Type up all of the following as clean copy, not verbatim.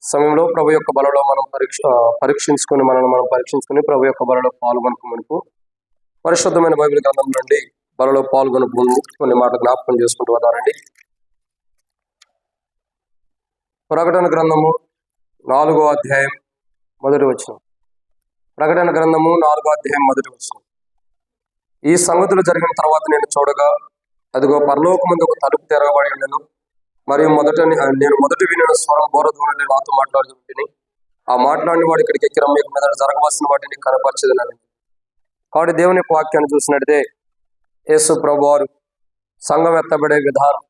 సమయంలో ప్రభు యొక్క బలలో మనం పరీక్షించుకుని మనం పరీక్షించుకుని ప్రభు యొక్క బలలో పాల్గొనకు పరిశుద్ధమైన బైబిల్ గ్రంథం నుండి బలలో పాల్గొనకు కొన్ని మాటలు జ్ఞాపకం చేసుకుంటూ వదారండి. ప్రకటన గ్రంథము 4వ అధ్యాయం మొదటి వచనం. ప్రకటన గ్రంథము 4వ అధ్యాయం మొదటి వచనం. ఈ సంగతులు జరిగిన తర్వాత నేను చూడగా అదిగో పరలోకమందు ఒక తలుపు తెరవబడి ఉండెను. మరియు నేను మొదటి వినిన స్వరం బోరధ్వని నాతో మాట్లాడుతుంటిని. ఆ మాట్లాడిన వాడు ఇక్కడికి ఎక్కి రమ్మ మీద జరగవలసిన వాటిని కనపరచదని. కాబట్టి దేవుని యొక్క వాక్యాన్ని చూసినట్టే యేసు ప్రభు వారు సంఘం ఎత్తబడే విధానం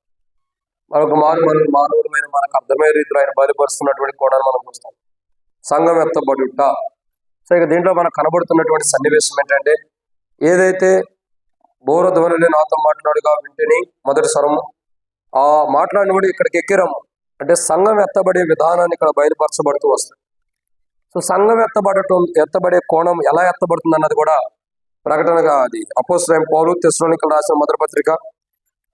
మరొక మానవులమైన మనకు అర్థమయ్యే రీతిలో ఆయన బయలుపరుస్తున్నటువంటి కూడా మనం చూస్తాం. సంఘం ఎత్తబడుట. సో ఇక దీంట్లో మనకు కనబడుతున్నటువంటి సన్నివేశం ఏంటంటే, ఏదైతే బోరధ్వని నాతో మాట్లాడుగా వింటిని మొదటి స్వరము, ఆ మాట్లాడినప్పుడు ఇక్కడికి ఎక్కిరము అంటే సంఘం ఎత్తబడే విధానాన్ని ఇక్కడ బయలుపరచబడుతూ వస్తుంది. సో సంఘం ఎత్తబడే కోణం ఎలా ఎత్తబడుతుంది అన్నది కూడా ప్రకటనగా అది అపోస్తలుడైన పౌలు తెస్సలోనికీయులకు రాసిన మొదటి పత్రిక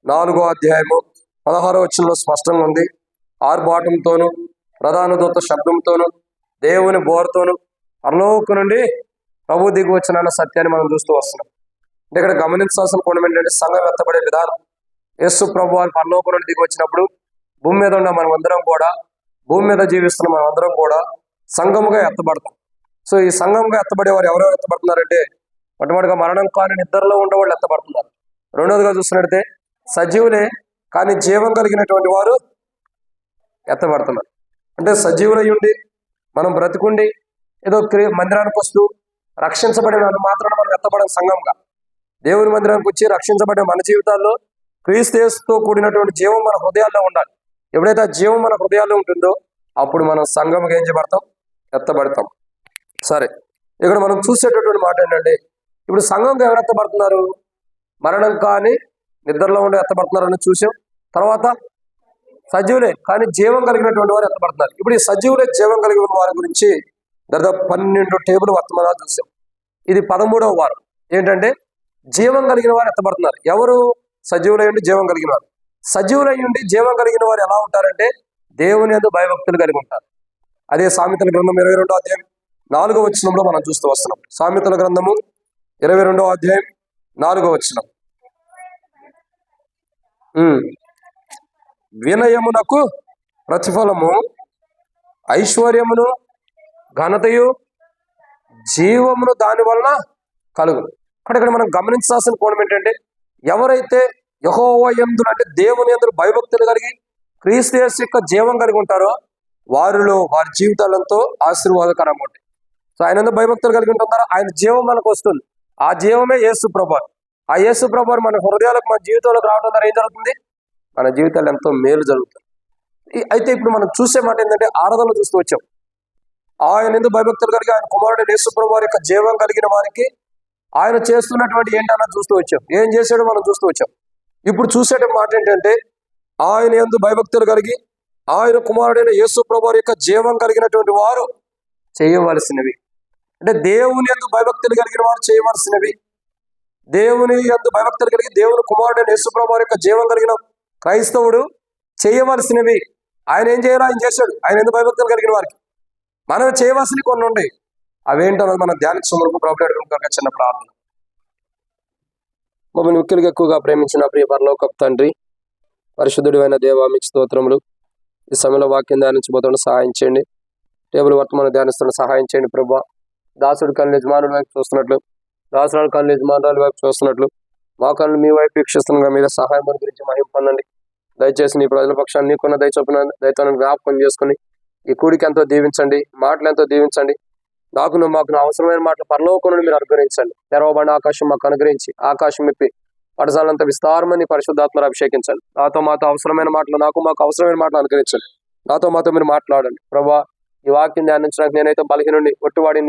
4వ అధ్యాయము 16వ వచనంలో స్పష్టంగా ఉంది. ఆర్భాటంతోను ప్రధాన దూత శబ్దంతోను దేవుని బోరతోను పరలోకం నుండి ప్రభు దిగి వచ్చిన సత్యాన్ని మనం చూస్తూ వస్తున్నాం. అంటే ఇక్కడ గమనించాల్సిన కోణం ఏంటంటే, సంఘం ఎత్తబడే విధానం. యేసు ప్రభు వారు పరలోకం నుండి దిగి వచ్చినప్పుడు భూమి మీద ఉన్న మనం అందరం కూడా, భూమి మీద జీవిస్తున్న మనం అందరం కూడా సంఘముగా ఎత్తబడతాం. సో ఈ సంఘంగా ఎత్తబడే వారు ఎవరెవరు ఎత్తబడుతున్నారంటే, మొట్టమొదటిగా మరణం కాని నిద్రలో ఉండేవాళ్ళు ఎత్తబడుతున్నారు. రెండోదిగా చూసినట్టే సజీవులే కానీ జీవం కలిగినటువంటి వారు ఎత్తబడుతున్నారు. అంటే సజీవులై ఉండి మనం బ్రతికుండి ఏదో మందిరానికి వస్తూ రక్షించబడిన మాత్రాన మనం ఎత్తబడిన సంఘంగా, దేవుని మందిరానికి వచ్చి రక్షించబడిన మన జీవితాల్లో క్రీస్తుతో కూడినటువంటి జీవం మన హృదయాల్లో ఉండాలి. ఎప్పుడైతే ఆ జీవం మన హృదయాల్లో ఉంటుందో అప్పుడు మనం సంఘంగా ఏం చేయబడతాం? ఎత్తబడతాం. సరే, ఇక్కడ మనం చూసేటటువంటి మాట ఏంటంటే, ఇప్పుడు సంఘంగా ఎవరు ఎత్తబడుతున్నారు? మరణం కానీ నిద్రలో ఉండి ఎత్తబడుతున్నారని చూసాం. తర్వాత సజీవులే కానీ జీవం కలిగినటువంటి వారు ఎత్తబడుతున్నారు. ఇప్పుడు ఈ సజీవులే జీవం కలిగిన వారి గురించి దాదాపు 12 టేబుల్ వర్తమానాలు చూసాం. ఇది 13వ వారం. ఏంటంటే జీవం కలిగిన వారు ఎత్తబడుతున్నారు. ఎవరు? సజీవులయ్యండి జీవం కలిగిన వారు. సజీవులయ్యండి జీవం కలిగిన వారు ఎలా ఉంటారంటే, దేవుని యందు భయభక్తులు కలిగి ఉంటారు. అదే సామెతల గ్రంథం 22వ అధ్యాయం 4వ వచనంలో మనం చూస్తూ వస్తున్నాం. సామెతల గ్రంథము 22వ అధ్యాయం 4వ వచనం. వినయమునకు ప్రతిఫలము ఐశ్వర్యమును ఘనతయు జీవమును దాని వలన కలుగును. ఇక్కడ మనం గమనించాల్సిన కోణం ఏంటంటే, ఎవరైతే యెహోవా యందు అంటే దేవుని యందు భయభక్తులు కలిగి క్రీస్తు యేసు యొక్క జీవం కలిగి ఉంటారో వారిలో వారి జీవితాలతో ఆశీర్వాదకరంగా ఉంటాయి. సో ఆయన యందు భయభక్తులు కలిగి ఉంటున్నారో ఆయన జీవం మనకు వస్తుంది. ఆ జీవమే యేసు ప్రభువు. ఆ యేసు ప్రభువు మన హృదయాలకు, మన జీవితంలోకి రావడం ద్వారా ఏం జరుగుతుంది? మన జీవితాలు ఎంతో మేలు జరుగుతుంది. అయితే ఇప్పుడు మనం చూసే మాట ఏంటంటే, ఆరాధనలు చూస్తూ వచ్చాం. ఆయన యందు భయభక్తులు కలిగి ఆయన కుమారుడు యేసు ప్రభువు వారి యొక్క జీవం కలిగిన వారికి ఆయన చేస్తున్నటువంటి ఏంటన్నది చూస్తూ వచ్చాం. ఏం చేశాడో మనం చూస్తూ వచ్చాం. ఇప్పుడు చూసేట మాట ఏంటంటే, ఆయన యందు భయభక్తులు కలిగి ఆయన కుమారుడైన యేసు ప్రభువు యొక్క జీవం కలిగినటువంటి వారు చేయవలసినవి. అంటే దేవుని యందు భయభక్తులు కలిగిన వారు చేయవలసినవి, దేవుని యందు భయభక్తులు కలిగి దేవుని కుమారుడైన యేసు ప్రభువు యొక్క జీవం కలిగిన క్రైస్తవుడు చేయవలసినవి. ఆయన ఏం చేయాలో ఆయన చేశాడు. ఆయన యందు భయభక్తులు కలిగిన వారికి మనం చేయవలసినవి కొన్ని ఉన్నాయి. అవేంటన్నది మన ధ్యానికి సమర్పు ప్రభుత్వ చిన్న ప్రార్థన. మమ్మల్ని మిక్కిలిగా ఎక్కువగా ప్రేమించిన ప్రియ పరలోకపు తండ్రి, పరిశుద్ధుడు అయిన దేవా, మీకు స్తోత్రములు. ఈ సమయంలో వాక్యం ధ్యానించబోతున్న సహాయం చేయండి. టేబుల్ వర్తమానం ధ్యానిస్తున్న సహాయం చేయండి ప్రభా. దాసుడు కళ్ళు యజమానుల వైపు చూస్తున్నట్లు, దాసురాలు కళ్ళు యజమానుల వైపు చూస్తున్నట్లు మా కళ్ళు మీ వైపు వీక్షిస్తున్న మీద సహాయం గురించి మహిమ పొందండి. దయచేసి నీ ప్రజల పక్షాన్ని నీకున్న దయచొప్పున దయతో జ్ఞాపకం చేసుకుని ఈ కూడికి ఎంతో దీవించండి, మాటలు ఎంతో దీవించండి. మాకు అవసరమైన మాటలు పరలోకం నుండి మీరు అనుగ్రహించండి. తెరవబడిన ఆకాశం మాకు అనుగ్రహించి ఆకాశం ఇప్పి పడసాలంత విస్తారమని పరిశుద్ధాత్మను అభిషేకించండి. మాతో అవసరమైన మాటలు మాకు అవసరమైన మాటలు అనుగ్రహించండి. మాతో మీరు మాట్లాడండి ప్రభా. ఈ వాక్యం ధ్యానించడానికి నేనైతే బలహీనుండి ఒట్టివాడి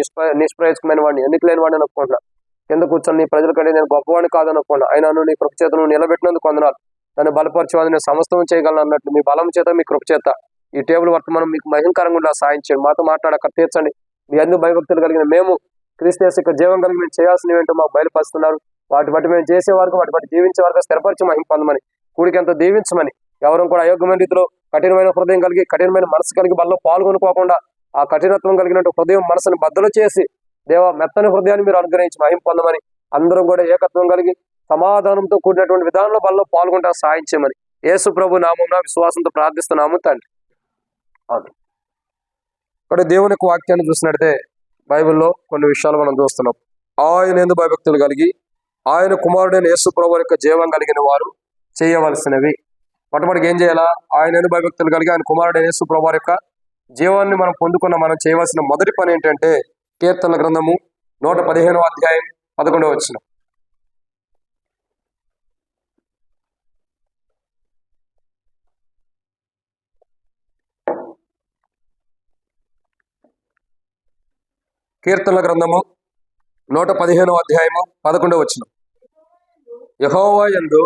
నిష్ప్రయోజకమైన వాడిని, ఎందుకు లేని వాడిని అనుకుంటున్నా. కింద కూర్చొని నీ ప్రజల కంటే నేను గొప్పవాడిని కాదనుకున్నా. అయినా నీ కృపచేతను నిలబెట్టినందుకు వందనాలు. నన్ను బలపరిచేవాడిని నేను సమస్తం చేయగలను అన్నట్లు మీ బలం చేత, మీ కృపచేత ఈ టేబుల్ వర్తమానం మీకు మహిమకరంగా సాయం చేయండి. మాతో మాట్లాడక తీర్చండి. మీ అన్ని భయభక్తులు కలిగిన మేము క్రీస్తు యేసు యొక్క జీవం కలిగి మేము చేయాల్సినవి ఏంటో మాకు బయలుపరుస్తున్నారు. వాటి బట్టి మేము చేసే వరకు, వాటి బట్టి జీవించే వరకు స్థిరపరిచి మహిమ పొందమని, కూడికి ఎంతో దీవించమని, ఎవరు కూడా అయోగ్యమైన రీతిలో కఠినమైన హృదయం కలిగి, కఠినమైన మనసు కలిగి బల్లో పాల్గొనుకోకుండా ఆ కఠినత్వం కలిగినట్టు హృదయం మనసుని బద్దలు చేసి, దేవా మెత్తని హృదయాన్ని మీరు అనుగ్రహించి మహిమ పొందమని, అందరం కూడా ఏకత్వం కలిగి సమాధానంతో కూడినటువంటి విధానంలో బల్లో పాల్గొంటా సహాయం చేయమని యేసు ప్రభు నామమున విశ్వాసంతో ప్రార్థిస్తున్నాము తండ్రి. అవును. ఇక్కడ దేవుని యొక్క వాక్యాన్ని చూసినట్టే బైబిల్లో కొన్ని విషయాలు మనం చూస్తున్నాం. ఆయన యందు భయభక్తులు కలిగి ఆయన కుమారుడైన యేసు ప్రభు యొక్క జీవం కలిగిన వారు చేయవలసినవి. మొట్టమొదటిగా ఏం చేయాలా? ఆయన యందు భయభక్తులు కలిగి ఆయన కుమారుడైన యేసు ప్రభు యొక్క జీవాన్ని మనం మనం చేయవలసిన మొదటి పని ఏంటంటే కీర్తనల గ్రంథము 115వ అధ్యాయం 11వ వచనం. కీర్తనల గ్రంథము 115వ అధ్యాయము 11వ వచనం. యెహోవా యందు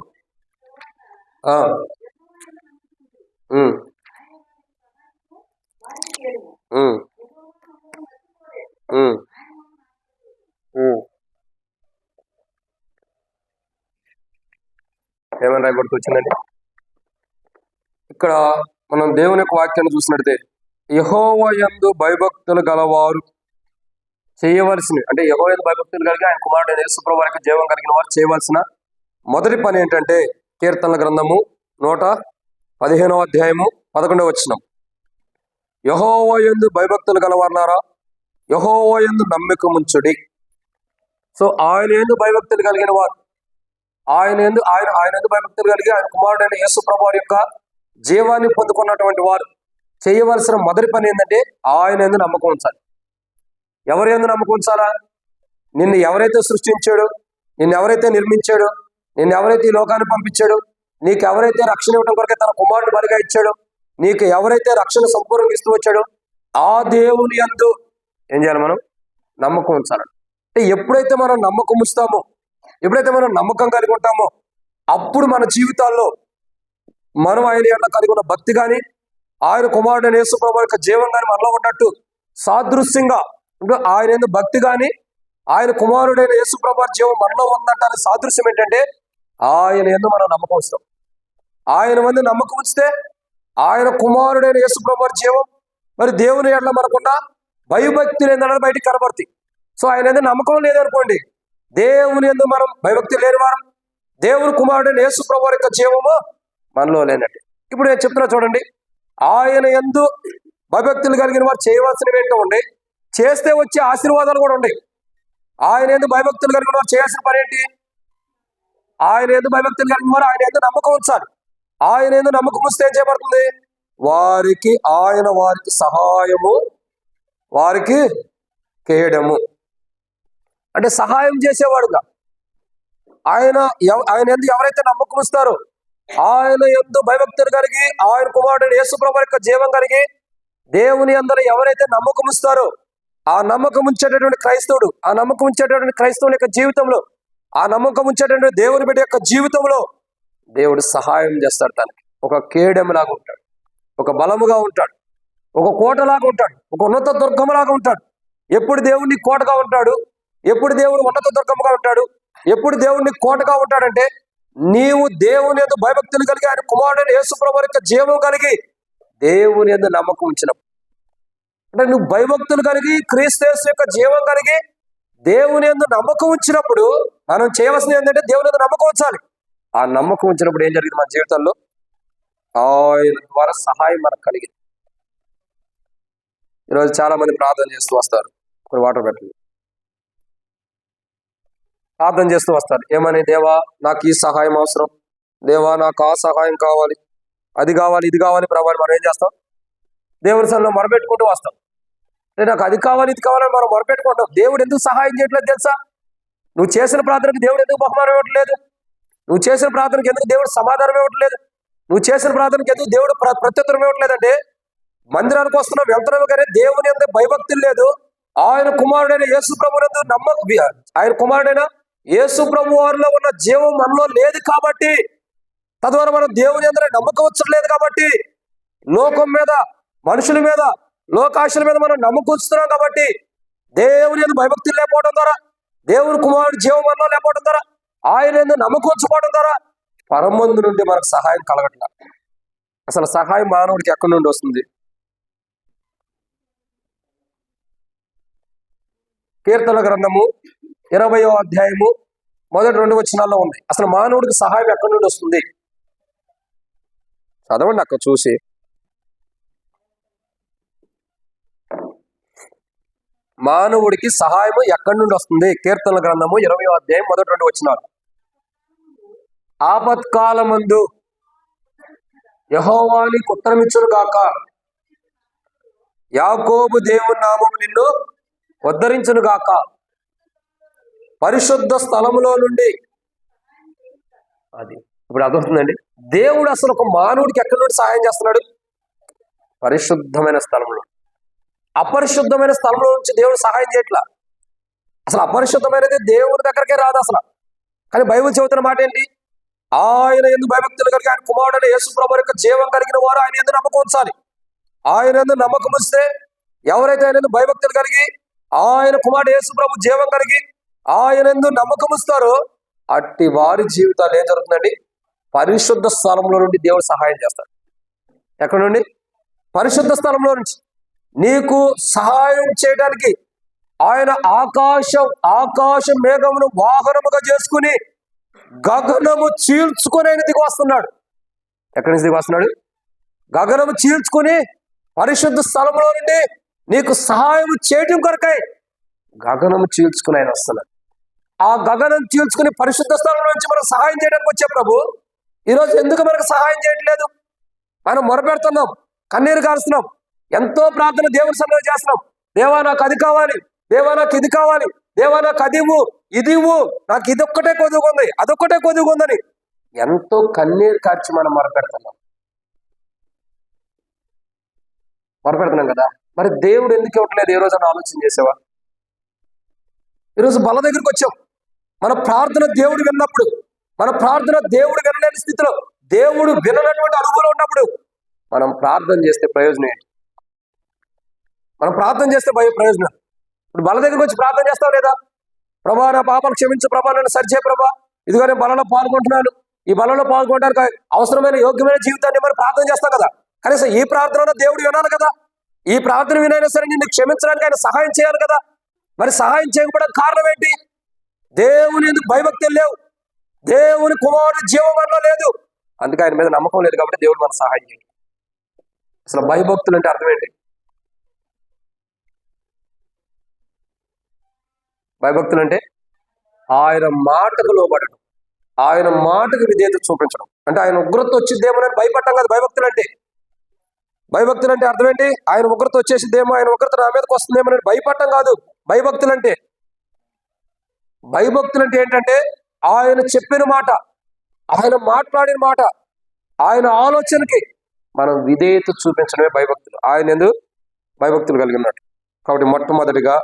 ఏమని రాయబడుతూ వచ్చిందండి? ఇక్కడ మనం దేవుని యొక్క వాక్యాన్ని చూసినట్టే యెహోవా యందు భయభక్తులు గలవారు చేయవలసినవి, అంటే యెహోవా యందు భయభక్తులు కలిగి ఆయన కుమారుడైన యేసు ప్రభువు యొక్క జీవం కలిగిన వారు చేయవలసిన మొదటి పని ఏంటంటే కీర్తనల గ్రంథము 115వ అధ్యాయము 11వ వచనం. యెహోవా యందు భయభక్తులు గలవారులారా యెహోవా యందు నమ్మకముంచుడి. సో ఆయన యందు భయభక్తులు కలిగిన వారు, ఆయన యందు భయభక్తులు కలిగి ఆయన కుమారుడైన యేసు ప్రభువు యొక్క జీవాన్ని పొందుకున్నటువంటి వారు చేయవలసిన మొదటి పని ఏంటంటే ఆయన యందు నమ్మకం ఉంచాలి. ఎవరి యందు నమ్మకం ఉంచాలా? నిన్ను ఎవరైతే సృష్టించాడో, నిన్ను ఎవరైతే నిర్మించాడో, నిన్ను ఎవరైతే ఈ లోకాన్ని పంపించాడో, నీకు ఎవరైతే రక్షణ ఇవ్వడం కొరకే తన కుమారుడు బలిగా ఇచ్చాడో, నీకు ఎవరైతే రక్షణ సంపూర్ణంగా ఇస్తూ వచ్చాడో ఆ దేవుని యందు ఏం చేయాలి? మనం నమ్మకం ఉంచాలి. అంటే ఎప్పుడైతే మనం నమ్మకం ఉంచుతామో, ఎప్పుడైతే మనం నమ్మకం కలిగి ఉంటామో అప్పుడు మన జీవితాల్లో మనం ఆయన యందు కలిగి ఉన్న భక్తి కానీ ఆయన కుమారుడైన యేసు ప్రభువు యొక్క జీవం కానీ మనలో ఉన్నట్టు సాదృశ్యంగా ఆయన యందు భక్తి కానీ ఆయన కుమారుడైన యేసు ప్రభువు జీవం మనలో ఉందంటే సాదృశ్యం ఏంటంటే ఆయన యందు మనం నమ్మకం ఉంచుతాం. ఆయన మంది నమ్మకం ఉంచితే ఆయన కుమారుడైన యేసు ప్రభువు జీవం మరి దేవుని ఎడల మనకున్న భయభక్తి లేదన్నది బయటికి కనబడుతుంది. సో ఆయన యందు నమ్మకం లేదనుకోండి, దేవుని యందు మనం భయభక్తి లేని వారం, దేవుని కుమారుడైన యేసు ప్రభువు యొక్క జీవము మనలో లేనట్టు. ఇప్పుడు నేను చెప్తున్నా చూడండి, ఆయన యందు భయభక్తులు కలిగిన వారు చేయవలసినవి ఏంటో ఉన్నాయి, చేస్తే వచ్చే ఆశీర్వాదాలు కూడా ఉన్నాయి. ఆయన యందు భయభక్తులు కలిగిన వారు చేయాల్సిన పని ఏంటి? ఆయన యందు భయభక్తులు కలిగిన వారు ఆయన యందు నమ్మకం ఉంచాలి. ఆయన యందు నమ్మకం ఉంచితే ఏం చేయబడుతుంది? వారికి సహాయము, వారికి కేయడము, అంటే సహాయం చేసేవాడుగా. ఆయన యందు ఎవరైతే నమ్మకం ఉంచుతారో, ఆయన యందు భయభక్తులు కలిగి ఆయన కుమారుడైన యేసు ప్రభువు యొక్క జీవం కలిగి దేవుని యందు ఎవరైతే నమ్మకం ఉంచుతారో ఆ నమ్మకం ఉంచేటటువంటి క్రైస్తవుడు, ఆ నమ్మకం ఉంచేటటువంటి క్రైస్తవుని యొక్క జీవితంలో, ఆ నమ్మకం ఉంచేటటువంటి దేవుని బిడ్డ యొక్క జీవితంలో దేవుడు సహాయం చేస్తాడు. తనకి ఒక కేడెంలాగా ఉంటాడు, ఒక బలముగా ఉంటాడు, ఒక కోటలాగా ఉంటాడు, ఒక ఉన్నత దుర్గములాగా ఉంటాడు. ఎప్పుడు దేవుడిని కోటగా ఉంటాడు, ఎప్పుడు దేవుడు ఉన్నత దుర్గముగా ఉంటాడు, ఎప్పుడు దేవుడిని కోటగా ఉంటాడంటే నీవు దేవుని యందు భయభక్తులు కలిగి ఆయన కుమారుడైన యేసు ప్రభువు యొక్క జీవం కలిగి దేవుని యందు నమ్మకం ఉంచినప్పుడు, అంటే నువ్వు భయభక్తులు కలిగి క్రీస్తు యేసు యొక్క జీవం కలిగి దేవుని యందు నమ్మకం ఉంచినప్పుడు మనం చేయవలసింది ఏంటంటే దేవుని యందు నమ్మకం ఉంచాలి. ఆ నమ్మకం ఉంచినప్పుడు ఏం జరిగింది? మన జీవితంలో ఆయన ద్వారా సహాయం మనకు కలిగింది. ఈరోజు చాలా మంది ప్రార్థన చేస్తూ వస్తారు, కొన్ని వాటర్ పెట్టండి, ప్రార్థన చేస్తూ వస్తారు. ఏమని? దేవా నాకు ఈ సహాయం అవసరం, దేవా నాకు ఆ సహాయం కావాలి, అది కావాలి, ఇది కావాలి ప్రభావం. మనం ఏం చేస్తాం? దేవుని సన్నిధిలో మొరపెట్టుకుంటూ వస్తాం. నాకు అది కావాలి, ఇది కావాలని మనం మొరపెట్టుకుంటాం. దేవుడు ఎందుకు సహాయం చేయట్లేదు తెలుసా? నువ్వు చేసిన ప్రార్థనకు దేవుడు ఎందుకు బహుమానం ఇవ్వట్లేదు? నువ్వు చేసిన ప్రార్థనకు ఎందుకు దేవుడు సమాధానం ఇవ్వట్లేదు? నువ్వు చేసిన ప్రార్థనకు ఎందుకు దేవుడు ప్రత్యుత్తరం ఇవ్వట్లేదంటే మందిరానికి వస్తున్నావు, వెళ్తున్నావు, కానీ దేవుని యందు భయభక్తులు లేదు. ఆయన కుమారుడైన యేసు ప్రభువు ఆయన కుమారుడైన యేసు ప్రభు వారిలో ఉన్న జీవం మనలో లేదు కాబట్టి, తద్వారా మనం దేవుని యందు నమ్మకం ఉంచట్లేదు కాబట్టి, లోకం మీద, మనుషుల మీద, లోకాశల మీద మనం నమ్మకం ఉంచుతున్నాం కాబట్టి, దేవుని యందు భయభక్తులు లేకపోవడం ద్వారా, దేవుని కుమారుడు జీవం మనలో లేకపోవడం ద్వారా, ఆయన యందు నమ్మకం ఉంచుకోవడం ద్వారా పరమందు నుండి మనకు సహాయం కలగట్ల. అసలు సహాయం మానవుడికి ఎక్కడి నుండి వస్తుంది? కీర్తన గ్రంథము 20వ అధ్యాయము మొదటి 2 వచనాల్లో ఉంది. అసలు మానవుడికి సహాయం ఎక్కడి నుండి వస్తుంది? చదవండి అక్కడ చూసి. మానవుడికి సహాయం ఎక్కడి నుండి వస్తుంది? కీర్తన గ్రంథము 20వ అధ్యాయం మొదటి 2 వచనాలు. ఆపత్కాలమందు యెహోవా నీకు ఉత్తరమిచ్చును గాక, యాకోబు దేవుని నామము నిన్ను ఉద్ధరించును గాక. పరిశుద్ధ స్థలములో నుండి, అది ఇప్పుడు అర్థమవుతుందండి. దేవుడు అసలు ఒక మానవుడికి ఎక్కడి నుండి సహాయం చేస్తున్నాడు? పరిశుద్ధమైన స్థలంలో. అపరిశుద్ధమైన స్థలంలో నుంచి దేవుడు సహాయం చేయట్లా. అసలు అపరిశుద్ధమైనది దేవుడి దగ్గరకే రాదు అసలు. కానీ బైబిల్ చెబుతున్న మాట ఏంటి? ఆయన యందు భయభక్తులు కలిగి ఆయన కుమారుడైన యేసు ప్రభువు యొక్క జీవం కలిగిన వారు ఆయన యందు నమ్మకం ఉంచాలి. ఆయన యందు నమ్మకం ఉంచితే, ఎవరైతే ఆయన యందు భయభక్తులు కలిగి ఆయన కుమారుడు యేసు ప్రభు జీవం కలిగి ఆయన యందు నమ్మకం ఉంచుతారో అట్టి వారి జీవితాలు ఏం జరుగుతుందండి? పరిశుద్ధ స్థలంలో నుండి దేవుడు సహాయం చేస్తాడు. ఎక్కడ నుండి? పరిశుద్ధ స్థలంలో నుంచి. నీకు సహాయం చేయడానికి ఆయన ఆకాశ మేఘమును వాహనముగా చేసుకుని గగనము చీల్చుకొని ఆయన దిగి వస్తున్నాడు. ఎక్కడి నుంచి దిగి వస్తున్నాడు? గగనము చీల్చుకొని పరిశుద్ధ స్థలంలో నుండి నీకు సహాయం చేయటం కొరకై గగనము చీల్చుకుని ఆయన వస్తున్నాడు. ఆ గగనం చీల్చుకుని పరిశుద్ధ స్థలంలో నుంచి మనకు సహాయం చేయడానికి వచ్చే ప్రభు ఈరోజు ఎందుకు మనకు సహాయం చేయట్లేదు? మనం మొరపెడుతున్నాం, కన్నీరు కారుస్తున్నాం, ఎంతో ప్రార్థన దేవుని సన్నిధిలో చేస్తున్నాం. దేవా నాకు అది కావాలి, దేవా నాకు ఇది కావాలి, దేవా నాకు అదివు ఇదివు, నాకు ఇదొక్కటే కొదుగుంది అదొక్కటే కొదుగుందని ఎంతో కన్నీరు కార్చి మనం మొరపెడుతున్నాం కదా. మరి దేవుడు ఎందుకు ఇవ్వట్లేదు? ఏ రోజు ఆలోచన చేసావా? ఈరోజు బల దగ్గరికి వచ్చాం. మన ప్రార్థన దేవుడు విన్నప్పుడు, మన ప్రార్థన దేవుడు వినలేని స్థితిలో, దేవుడు విననటువంటి అనుభవం ఉన్నప్పుడు మనం ప్రార్థన చేస్తే ప్రయోజనం ఏంటి? మనం ప్రార్థన చేస్తే ప్రయోజనం. ఇప్పుడు బల దగ్గరికి వచ్చి ప్రార్థన చేస్తావు లేదా? ప్రభా నా పాపాలు క్షమించు ప్రభా, నన్ను సరిచే ప్రభా, ఇదిగో నేను బలలో పాల్గొంటున్నాను, ఈ బలలో పాల్గొనడానికి అవసరమైన యోగ్యమైన జీవితాన్ని మనం ప్రార్థన చేస్తాం కదా. కనీసం ఈ ప్రార్థన దేవుడు వినాలి కదా. ఈ ప్రార్థన వినైనా సరే నిన్ను క్షమించడానికి ఆయన సహాయం చేయాలి కదా. మరి సహాయం చేయకపోవడానికి కారణం ఏంటి? దేవుని ఎందుకు భయభక్తులు లేవు, దేవుని కుమారుడు జీవమరణం లేదు, అందుకే ఆయన మీద నమ్మకం లేదు కాబట్టి దేవుడు మనకు సహాయం చేయాలి. అసలు భయభక్తులు అంటే అర్థం ఏంటి? భయభక్తులు అంటే ఆయన మాటకు లోబడడం, ఆయన మాటకు విధేయత చూపించడం. అంటే ఆయన ఉగ్రత వచ్చిద్దేమోనని భయపడటం కాదు భయభక్తులు అంటే. భయభక్తులు అంటే అర్థం ఏంటి? ఆయన ఉగ్రత వచ్చేసిద్దేమో, ఆయన ఉగ్రత నా మీదకి వస్తుందేమోనని భయపడటం కాదు భయభక్తులు అంటే. భయభక్తులు అంటే ఏంటంటే ఆయన చెప్పిన మాట, ఆయన మాట్లాడిన మాట, ఆయన ఆలోచనకి మనం విధేయత చూపించడమే భయభక్తులు. ఆయన ఎందుకు భయభక్తులు కలిగి ఉన్నట్టు. కాబట్టి మొట్టమొదటిగా